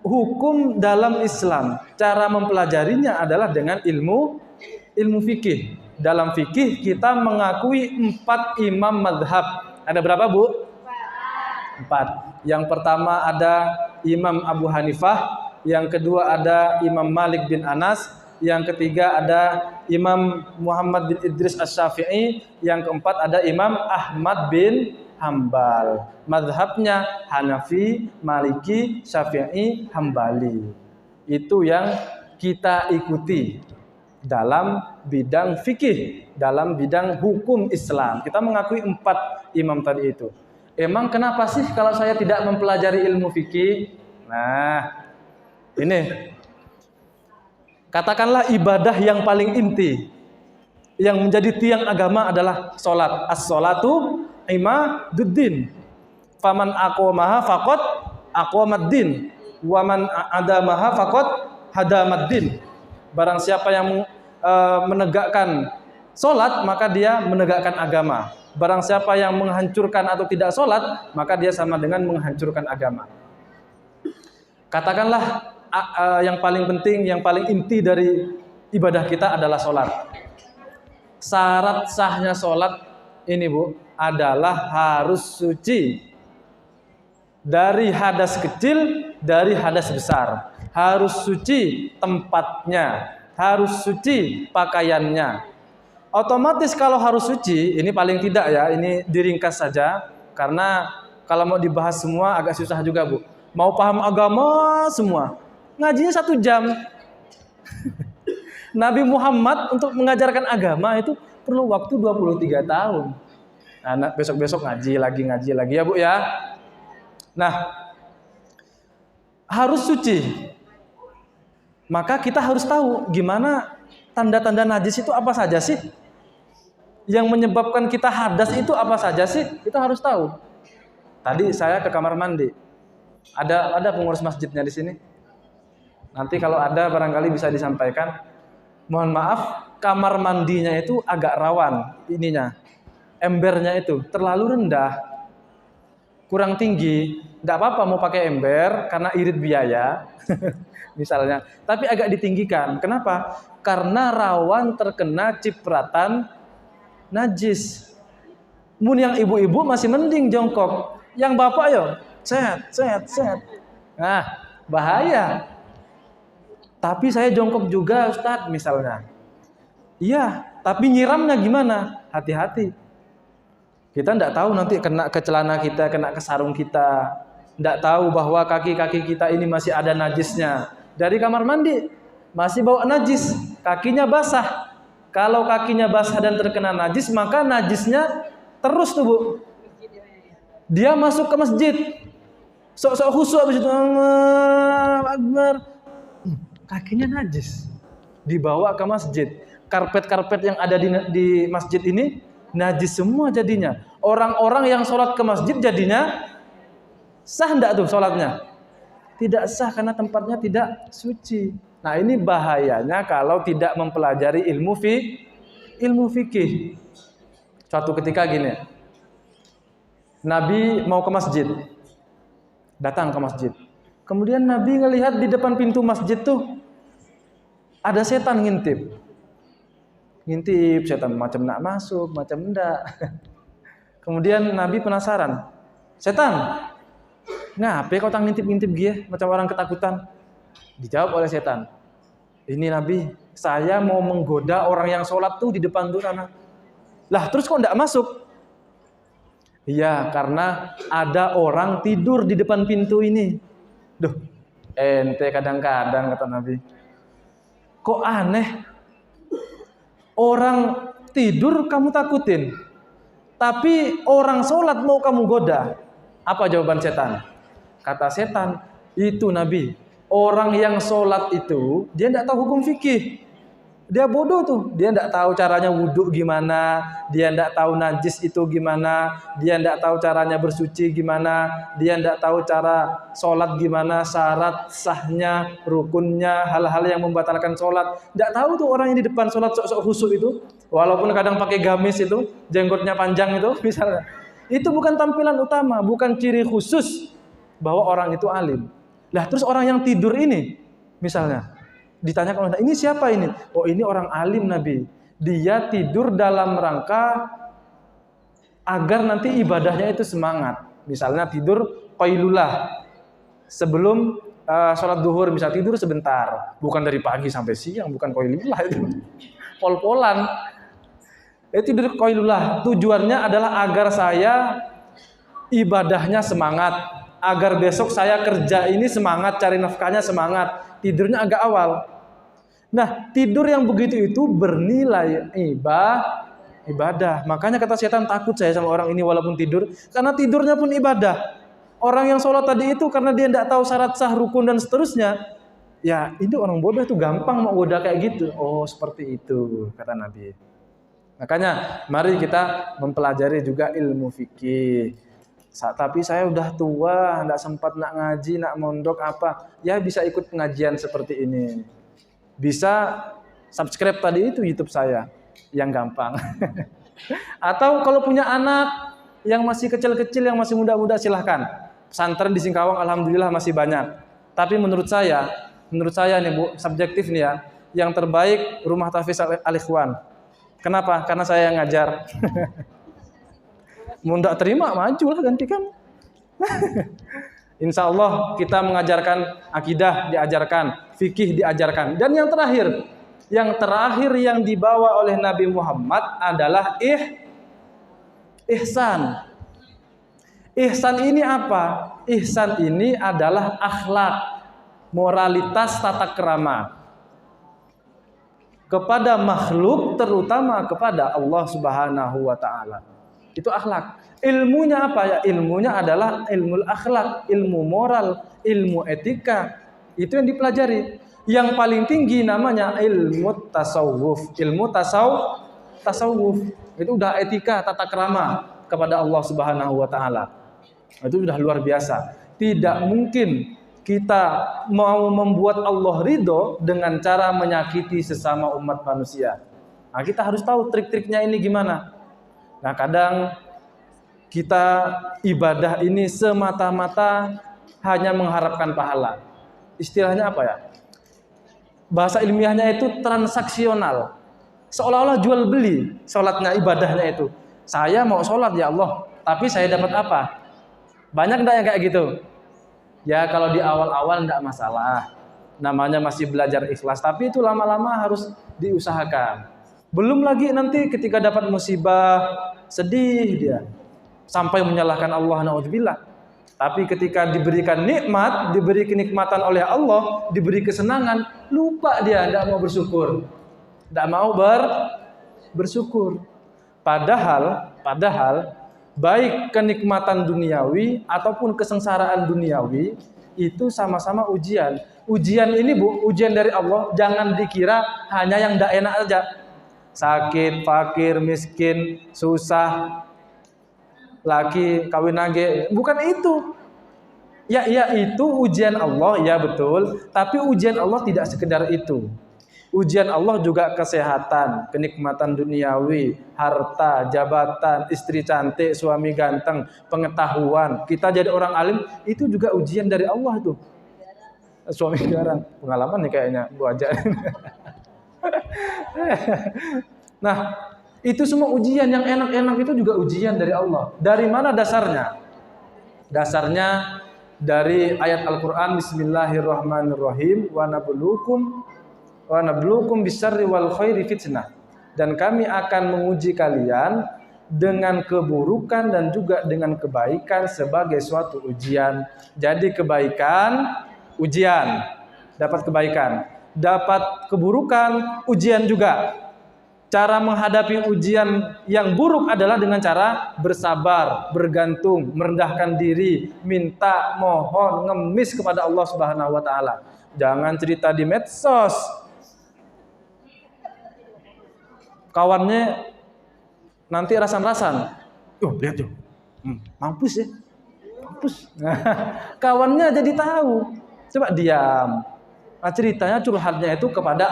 hukum dalam Islam. Cara mempelajarinya adalah dengan ilmu fikih. Dalam fikih kita mengakui 4 imam madhab. Ada berapa, Bu? 4. Yang pertama ada Imam Abu Hanifah, yang kedua ada Imam Malik bin Anas, yang ketiga ada Imam Muhammad bin Idris Asy-Syafi'i, yang keempat ada Imam Ahmad bin Hambal. Mazhabnya Hanafi, Maliki, Syafi'i, Hambali. Itu yang kita ikuti dalam bidang fikih, dalam bidang hukum Islam. Kita mengakui 4 imam tadi itu. Emang kenapa sih kalau saya tidak mempelajari ilmu fikih? Nah, ini katakanlah ibadah yang paling inti yang menjadi tiang agama adalah sholat. As-sholatu imaduddin. Faman aqwamaha faqad aqwamaddin. wa man adamaha faqad hadamaddin. Barang siapa yang menegakkan salat, maka dia menegakkan agama. Barang siapa yang menghancurkan atau tidak salat, maka dia sama dengan menghancurkan agama. Katakanlah yang paling penting, yang paling inti dari ibadah kita adalah salat. Syarat sahnya salat ini Bu adalah harus suci dari hadas kecil, dari hadas besar. Harus suci tempatnya, harus suci pakaiannya. Otomatis kalau harus suci, ini paling tidak ya, ini diringkas saja. Karena kalau mau dibahas semua agak susah juga Bu. Mau paham agama semua, ngajinya 1 jam. Nabi Muhammad untuk mengajarkan agama itu perlu waktu 23 tahun. Nah, besok-besok ngaji lagi ya Bu ya. Nah, harus suci. Maka kita harus tahu gimana tanda-tanda najis itu apa saja sih? Yang menyebabkan kita hadas itu apa saja sih? Kita harus tahu. Tadi saya ke kamar mandi. Ada pengurus masjidnya di sini. Nanti kalau ada barangkali bisa disampaikan. Mohon maaf, kamar mandinya itu agak rawan ininya. Embernya itu terlalu rendah. Kurang tinggi. Enggak apa-apa mau pakai ember karena irit biaya. Misalnya, tapi agak ditinggikan. Kenapa? Karena rawan terkena cipratan najis. Mun yang ibu-ibu masih mending jongkok. Yang bapak yo, set. Nah, bahaya. Tapi saya jongkok juga Ustadz misalnya. Iya, tapi nyiramnya gimana? Hati-hati. Kita enggak tahu nanti kena ke celana kita, kena ke sarung kita. Enggak tahu bahwa kaki-kaki kita ini masih ada najisnya. Dari kamar mandi masih bawa najis, kakinya basah. Kalau kakinya basah dan terkena najis, maka najisnya terus tuh Bu. Dia masuk ke masjid, sok-sok khusyuk habis itu Allahu Akbar. Kakinya najis, dibawa ke masjid. Karpet-karpet yang ada di masjid ini najis semua jadinya. Orang-orang yang sholat ke masjid jadinya sah enggak tuh sholatnya? Tidak sah karena tempatnya tidak suci. Nah ini bahayanya kalau tidak mempelajari ilmu fikih. Suatu ketika gini, Nabi mau ke masjid, datang ke masjid. Kemudian Nabi ngelihat di depan pintu masjid tuh ada setan ngintip. Ngintip setan macam nak masuk, macam enggak. Kemudian Nabi penasaran, setan, ngapa kau tang ngintip-ngintip dia macam orang ketakutan? Dijawab oleh setan, ini Nabi, saya mau menggoda orang yang sholat tuh di depan tuh sana. Lah terus kok enggak masuk? Iya, karena ada orang tidur di depan pintu ini. Duh, ente kadang-kadang kata Nabi, kok aneh, orang tidur kamu takutin, tapi orang sholat mau kamu goda. Apa jawaban setan? Kata setan, itu Nabi, orang yang sholat itu dia tidak tahu hukum fikih. Dia bodoh tuh, dia tidak tahu caranya wudhu gimana, dia tidak tahu najis itu gimana, dia tidak tahu caranya bersuci gimana, dia tidak tahu cara sholat gimana, syarat sahnya, rukunnya, hal-hal yang membatalkan sholat. Tidak tahu tuh orang yang di depan sholat sok-sok khusyuk itu, walaupun kadang pakai gamis itu, jenggotnya panjang itu, misalnya. Itu bukan tampilan utama, bukan ciri khusus bahwa orang itu alim. Lah terus orang yang tidur ini, misalnya, ditanyakan, ini siapa ini? Oh ini orang alim Nabi. Dia tidur dalam rangka agar nanti ibadahnya itu semangat. Misalnya tidur qailulah. Sebelum sholat duhur bisa tidur sebentar. Bukan dari pagi sampai siang, bukan qailulah itu. Pol-polan. Tidur qailulah. Tujuannya adalah agar saya ibadahnya semangat. Agar besok saya kerja ini semangat, cari nafkahnya semangat. Tidurnya agak awal. Nah, tidur yang begitu itu bernilai ibadah. Makanya kata setan, takut saya sama orang ini walaupun tidur, karena tidurnya pun ibadah. Orang yang sholat tadi itu karena dia tidak tahu syarat sah, rukun dan seterusnya. Ya, itu orang bodoh itu gampang mau goda kayak gitu. Oh, seperti itu kata Nabi. Makanya mari kita mempelajari juga ilmu fikih. Tapi saya udah tua, enggak sempat nak ngaji, nak mondok apa. Ya bisa ikut pengajian seperti ini. Bisa subscribe tadi itu YouTube saya, yang gampang. Atau kalau punya anak yang masih kecil-kecil, yang masih muda-muda, silahkan. Pesantren di Singkawang alhamdulillah masih banyak. Tapi menurut saya nih Bu, subjektif nih ya, yang terbaik Rumah Tahfiz Al-Ikhwan. Kenapa? Karena saya yang ngajar. Mau enggak terima, majulah gantikan. Insya Allah kita mengajarkan akidah, diajarkan fikih, diajarkan. Dan yang terakhir yang dibawa oleh Nabi Muhammad adalah ihsan. Ihsan ini apa? Ihsan ini adalah akhlak, moralitas, tata krama kepada makhluk, terutama kepada Allah Subhanahu wa taala. Itu akhlak. Ilmunya apa ya? Ilmunya adalah ilmu akhlak, ilmu moral, ilmu etika. Itu yang dipelajari. Yang paling tinggi namanya ilmu tasawuf. Ilmu tasawuf. Itu udah etika, tata krama kepada Allah Subhanahu wa taala. Itu sudah luar biasa. Tidak mungkin kita mau membuat Allah ridho dengan cara menyakiti sesama umat manusia. Nah, kita harus tahu trik-triknya ini gimana. Nah, kadang kita ibadah ini semata-mata hanya mengharapkan pahala. Istilahnya apa ya? Bahasa ilmiahnya itu transaksional. Seolah-olah jual beli sholatnya, ibadahnya itu. Saya mau sholat ya Allah, tapi saya dapat apa? Banyak enggak yang kayak gitu? Ya kalau di awal-awal enggak masalah. Namanya masih belajar ikhlas, tapi itu lama-lama harus diusahakan. Belum lagi nanti ketika dapat musibah, sedih dia. Sampai menyalahkan Allah, na'udzubillah. Tapi ketika diberikan nikmat, diberi kenikmatan oleh Allah, diberi kesenangan, lupa dia, tidak mau bersyukur. Tidak mau bersyukur. Padahal baik kenikmatan duniawi ataupun kesengsaraan duniawi itu sama-sama ujian. Ujian ini Bu, ujian dari Allah, jangan dikira hanya yang tidak enak aja. Sakit, fakir, miskin, susah, laki, kawin lagi, bukan itu. Ya itu ujian Allah, ya betul. Tapi ujian Allah tidak sekedar itu. Ujian Allah juga kesehatan, kenikmatan duniawi, harta, jabatan, istri cantik, suami ganteng, pengetahuan. Kita jadi orang alim, itu juga ujian dari Allah tuh. Suami garang, pengalaman nih kayaknya Bu Aja. Nah, itu semua ujian. Yang enak-enak itu juga ujian dari Allah. Dari mana dasarnya? Dasarnya dari ayat Al-Quran. Bismillahirrahmanirrahim. Wa nabluukum bisyarri wal khairi fitnah. Dan kami akan menguji kalian dengan keburukan dan juga dengan kebaikan sebagai suatu ujian. Jadi kebaikan, ujian. Dapat kebaikan. Dapat keburukan, ujian juga. Cara menghadapi ujian yang buruk adalah dengan cara bersabar, bergantung, merendahkan diri, minta, mohon, ngemis kepada Allah Subhanahu wa taala. Jangan cerita di medsos. Kawannya nanti rasan-rasan. Lihat tuh. Mampus ya. Mampus. Kawannya jadi tahu. Coba diam. Nah, ceritanya curhatnya itu kepada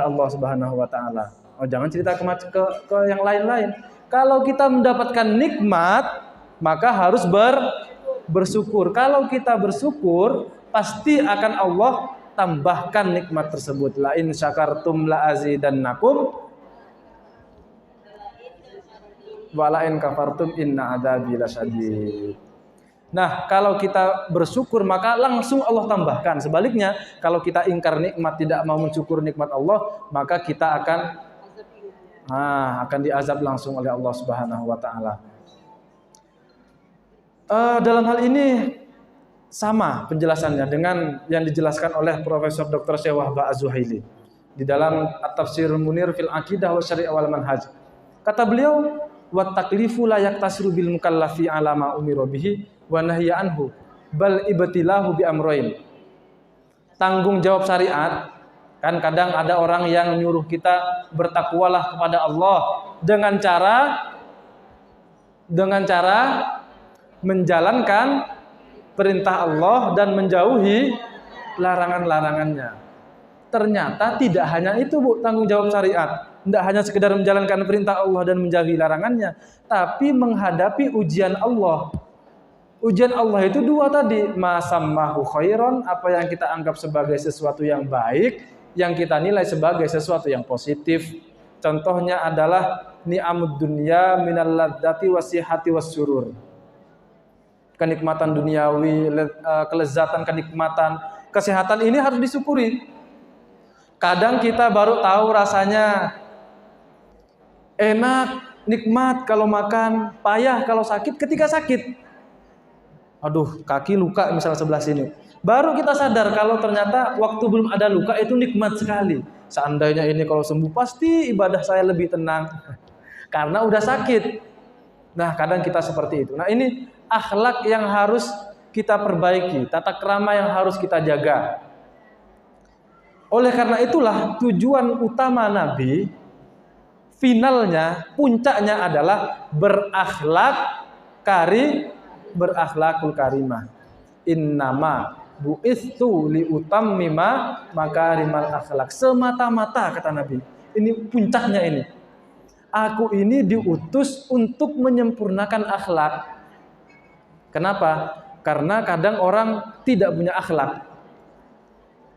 Allah Subhanahu wa taala. Jangan cerita ke yang lain-lain. Kalau kita mendapatkan nikmat, maka harus bersyukur. Kalau kita bersyukur, pasti akan Allah tambahkan nikmat tersebut. La in syakartum la azidannakum wa la in kafartum inna adzabi lasyadid. Nah, kalau kita bersyukur maka langsung Allah tambahkan. Sebaliknya, kalau kita ingkar nikmat, tidak mau mensyukur nikmat Allah, maka kita akan diazab langsung oleh Allah Subhanahu wa taala. Dalam hal ini sama penjelasannya dengan yang dijelaskan oleh Profesor Dr. Syekh Wahbah Az-Zuhaili di dalam At-Tafsirul Munir fil Aqidah wa Syari'ah wal Manhaj. Kata beliau, wa taklifu la yaktasiru bil mukallafi ala ma umira bihi wa nahya anhu bal ibtilahu bi amrayn. Tanggung jawab syariat, kan kadang ada orang yang nyuruh kita bertakwalah kepada Allah dengan cara menjalankan perintah Allah dan menjauhi larangan-larangannya. Ternyata tidak hanya itu, Bu, tanggung jawab syariat. Tidak hanya sekedar menjalankan perintah Allah dan menjauhi larangannya, tapi menghadapi ujian Allah. Ujian Allah itu dua tadi, masammahu khairon, apa yang kita anggap sebagai sesuatu yang baik, yang kita nilai sebagai sesuatu yang positif. Contohnya adalah ni'amud dunya minal ladzati wasihati wassurur. Kenikmatan duniawi, kelezatan, kenikmatan, kesehatan ini harus disyukuri. Kadang kita baru tahu rasanya enak, nikmat kalau makan, payah kalau sakit ketika sakit. Aduh, kaki luka misalnya sebelah sini. Baru kita sadar kalau ternyata waktu belum ada luka itu nikmat sekali. Seandainya ini kalau sembuh pasti ibadah saya lebih tenang. Karena udah sakit. Nah, kadang kita seperti itu. Nah, ini akhlak yang harus kita perbaiki, tata krama yang harus kita jaga. Oleh karena itulah tujuan utama Nabi, finalnya, puncaknya adalah berakhlakul karimah. Innama bu'itsu liutammima makarimal akhlak. Semata-mata kata Nabi. Ini puncaknya ini. Aku ini diutus untuk menyempurnakan akhlak. Kenapa? Karena kadang orang tidak punya akhlak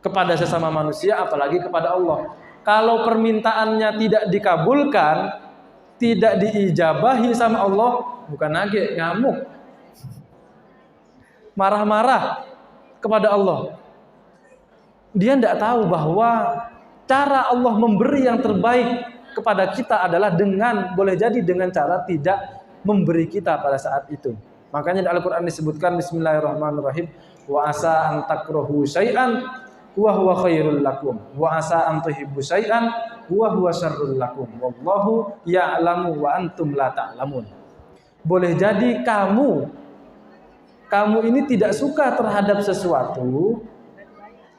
kepada sesama manusia, apalagi kepada Allah. Kalau permintaannya tidak dikabulkan, tidak diijabahi sama Allah, bukan lagi ngamuk, marah-marah kepada Allah. Dia tidak tahu bahwa cara Allah memberi yang terbaik kepada kita adalah boleh jadi dengan cara tidak memberi kita pada saat itu. Makanya di Al-Quran disebutkan Bismillahirrahmanirrahim, wa asa an takrahu syai'an wa huwa khairul lakum wa asa an tuhibbu syai'an wa huwa syarrul lakum wallahu ya'lamu wa antum la ta'lamun. Boleh jadi kamu ini tidak suka terhadap sesuatu,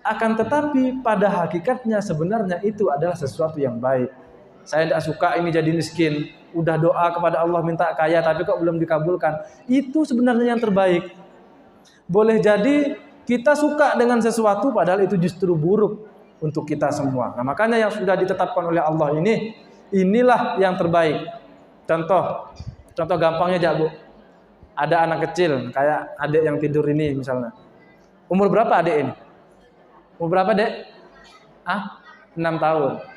akan tetapi pada hakikatnya sebenarnya itu adalah sesuatu yang baik. Saya tidak suka ini jadi miskin, udah doa kepada Allah minta kaya tapi kok belum dikabulkan. Itu sebenarnya yang terbaik. Boleh jadi kita suka dengan sesuatu padahal itu justru buruk untuk kita semua. Nah, makanya yang sudah ditetapkan oleh Allah inilah yang terbaik. Contoh gampangnya aja, Bu. Ada anak kecil kayak adik yang tidur ini misalnya. Umur berapa adik ini? Umur berapa, Dek? 6 tahun.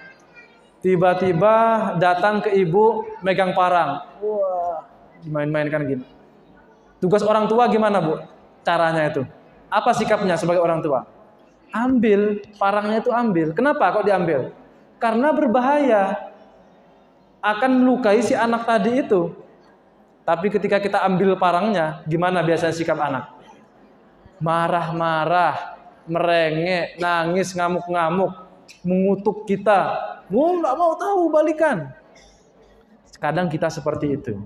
Tiba-tiba datang ke ibu megang parang. Wah, dimain-mainkan gini. Tugas orang tua gimana, Bu? Caranya itu. Apa sikapnya sebagai orang tua? Ambil, parangnya itu ambil. Kenapa kok diambil? Karena berbahaya. Akan melukai si anak tadi itu. Tapi ketika kita ambil parangnya, gimana biasanya sikap anak? Marah-marah, merengek, nangis, ngamuk-ngamuk, mengutuk kita. Nggak mau tahu, balikan. Kadang kita seperti itu.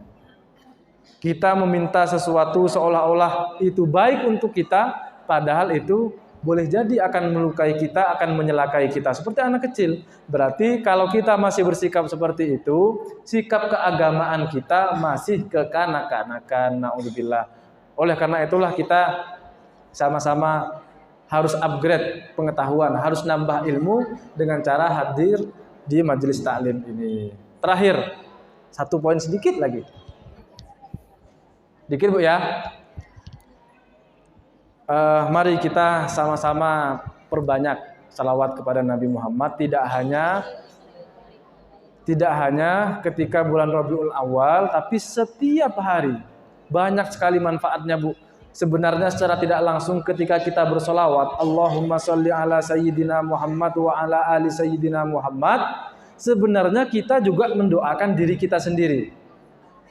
Kita meminta sesuatu seolah-olah itu baik untuk kita, padahal itu boleh jadi akan melukai kita, akan menyelakai kita. Seperti anak kecil. Berarti kalau kita masih bersikap seperti itu, sikap keagamaan kita masih kekanak-kanakan. Na'udzubillah. Oleh karena itulah kita sama-sama harus upgrade pengetahuan, harus nambah ilmu dengan cara hadir di majelis taklim ini. Terakhir, 1 poin sedikit lagi. Dikit, Bu, ya. Mari kita sama-sama perbanyak salawat kepada Nabi Muhammad. Tidak hanya ketika bulan Rabiul Awal, tapi setiap hari. Banyak sekali manfaatnya, Bu. Sebenarnya secara tidak langsung ketika kita bersolawat, Allahumma sholli ala sayyidina Muhammad wa ala ali sayyidina Muhammad, sebenarnya kita juga mendoakan diri kita sendiri.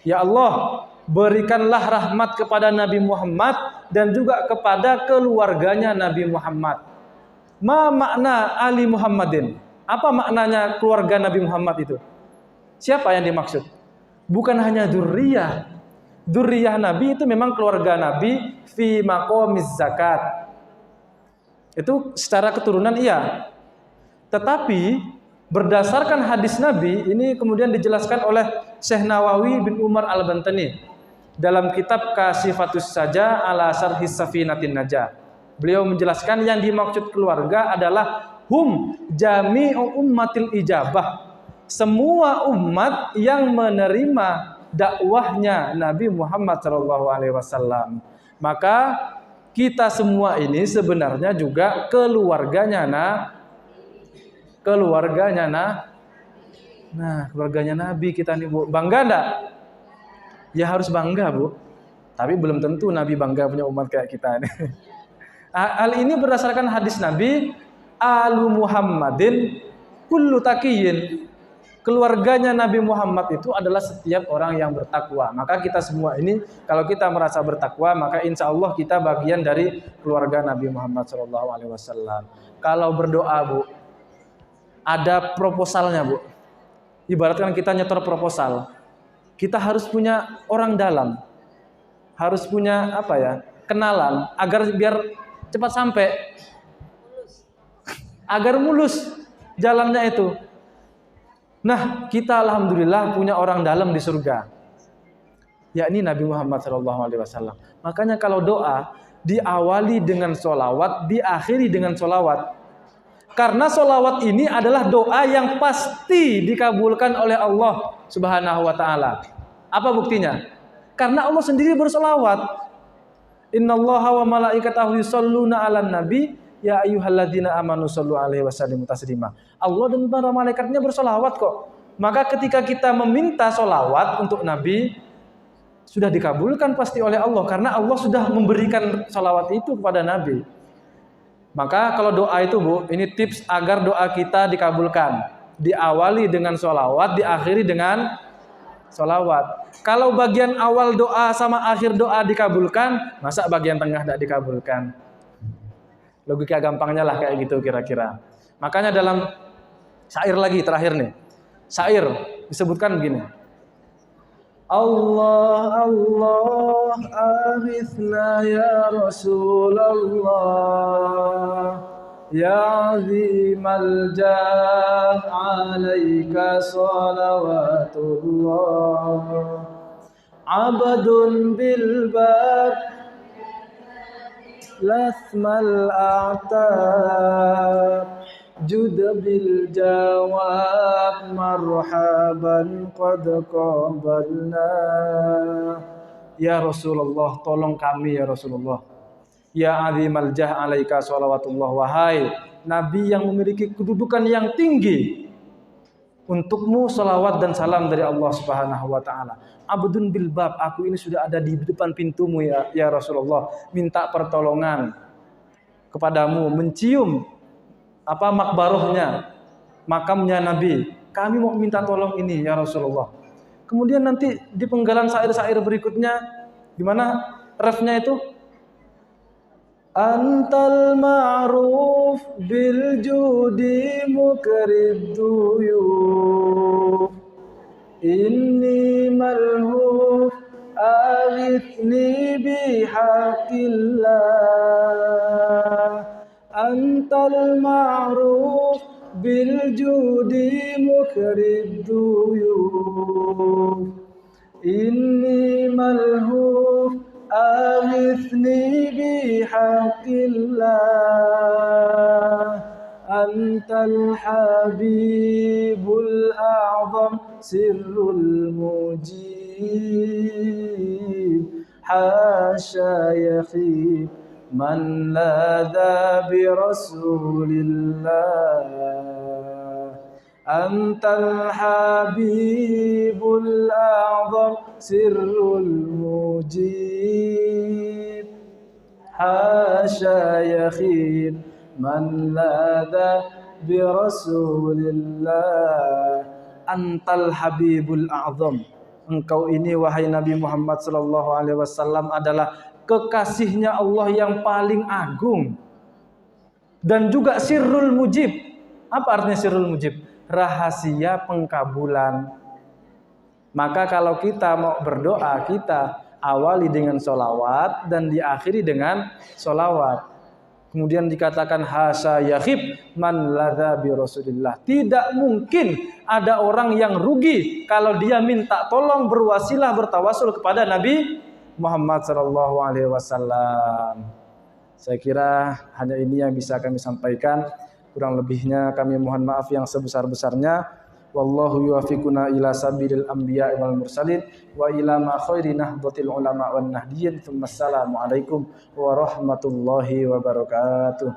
Ya Allah, berikanlah rahmat kepada Nabi Muhammad dan juga kepada keluarganya Nabi Muhammad. Ma makna Ali Muhammadin? Apa maknanya keluarga Nabi Muhammad itu? Siapa yang dimaksud? Bukan hanya dzurriyyah. Dzurriyyah Nabi itu memang keluarga Nabi fi maqamiz zakat. Itu secara keturunan iya. Tetapi berdasarkan hadis Nabi, ini kemudian dijelaskan oleh Syekh Nawawi bin Umar Al-Bantani. dalam kitab Kashifatus Saja ala Syarhis Safinatin Najah. Beliau menjelaskan yang dimaksud keluarga adalah hum jami'u ummatil ijabah. Semua umat yang menerima dakwahnya Nabi Muhammad SAW. Maka kita semua ini sebenarnya juga keluarganya keluarganya Nabi kita nih, Bu. Bangga enggak? Ya harus bangga, Bu. Tapi belum tentu Nabi bangga punya umat kayak kita ini. Hal ini berdasarkan hadis Nabi, alu Muhammadin kullu taqiyin. Keluarganya Nabi Muhammad itu adalah setiap orang yang bertakwa. Maka kita semua ini kalau kita merasa bertakwa, maka insya Allah kita bagian dari keluarga Nabi Muhammad SAW. Kalau berdoa, Bu, ada proposalnya, Bu. Ibaratkan kita nyetor proposal, kita harus punya orang dalam, harus punya kenalan agar biar cepat sampai, agar mulus jalannya itu. Nah, kita alhamdulillah punya orang dalam di surga, yakni Nabi Muhammad SAW. Makanya kalau doa diawali dengan sholawat, diakhiri dengan sholawat. Karena sholawat ini adalah doa yang pasti dikabulkan oleh Allah Subhanahu wa Ta'ala. Apa buktinya? Karena Allah sendiri bersholawat. Innallaha wa malaikatahu yusholluna 'alan nabi ya ayyuhalladzina amanu shollu 'alaihi wasallimu taslima. Allah dan para malaikatnya bersholawat kok. Maka ketika kita meminta sholawat untuk Nabi, sudah dikabulkan pasti oleh Allah, karena Allah sudah memberikan sholawat itu kepada Nabi. Maka kalau doa itu, Bu, ini tips agar doa kita dikabulkan. Diawali dengan sholawat, diakhiri dengan sholawat. Kalau bagian awal doa sama akhir doa dikabulkan, masa bagian tengah tidak dikabulkan? Logika gampangnya lah kayak gitu kira-kira. Makanya dalam syair lagi terakhir nih, syair disebutkan begini. Allah Allah aghithna ya Rasulullah ya azimal jah alaika salawatullah abadun bil bab lasmal a'tab jud bil jawab marhaban qad qabalna. Ya Rasulullah, tolong kami ya Rasulullah. Ya azimal jah alaika sholawatullah, wahai Nabi yang memiliki kedudukan yang tinggi, untukmu salawat dan salam dari Allah Subhanahu wa Ta'ala. Abdun bil bab, aku ini sudah ada di depan pintumu ya Rasulullah, minta pertolongan kepadamu, mencium makbarohnya, makamnya Nabi. Kami mau minta tolong ini ya Rasulullah. Kemudian nanti di penggalan syair-syair berikutnya, gimana refnya itu? Antal ma'ruf bil judi mukrid duyuf inni malhuf aghithni bihaqillah. Antal ma'ruf bil judi mukrid duyuf inni malhuf aghithni bihaqillah. Antal habibul a'zam sirrul mujib hasya yakhib man ladha bi rasulillah. Antal habibul a'zam sirrul mujib hasya yakhib man ladha bi rasulillah. Antal habibul a'zam, engkau ini wahai Nabi Muhammad sallallahu alaihi wasallam adalah kekasihnya Allah yang paling agung, dan juga sirrul mujib. Apa artinya sirrul mujib? Rahasia pengkabulan. Maka kalau kita mau berdoa, kita awali dengan sholawat dan diakhiri dengan sholawat. Kemudian dikatakan hasa yakhib man ladza bi Rasulillah. Tidak mungkin ada orang yang rugi kalau dia minta tolong, berwasilah, bertawasul kepada Nabi Muhammad sallallahu alaihi wasallam. Saya kira hanya ini yang bisa kami sampaikan. Kurang lebihnya kami mohon maaf yang sebesar-besarnya. Wallahu yuwaffiquna ila sabilil anbiya wal mursalin wa ila ma khairi nahdhatil ulama wan nahdiyin. Assalamu alaikum warahmatullahi wabarakatuh.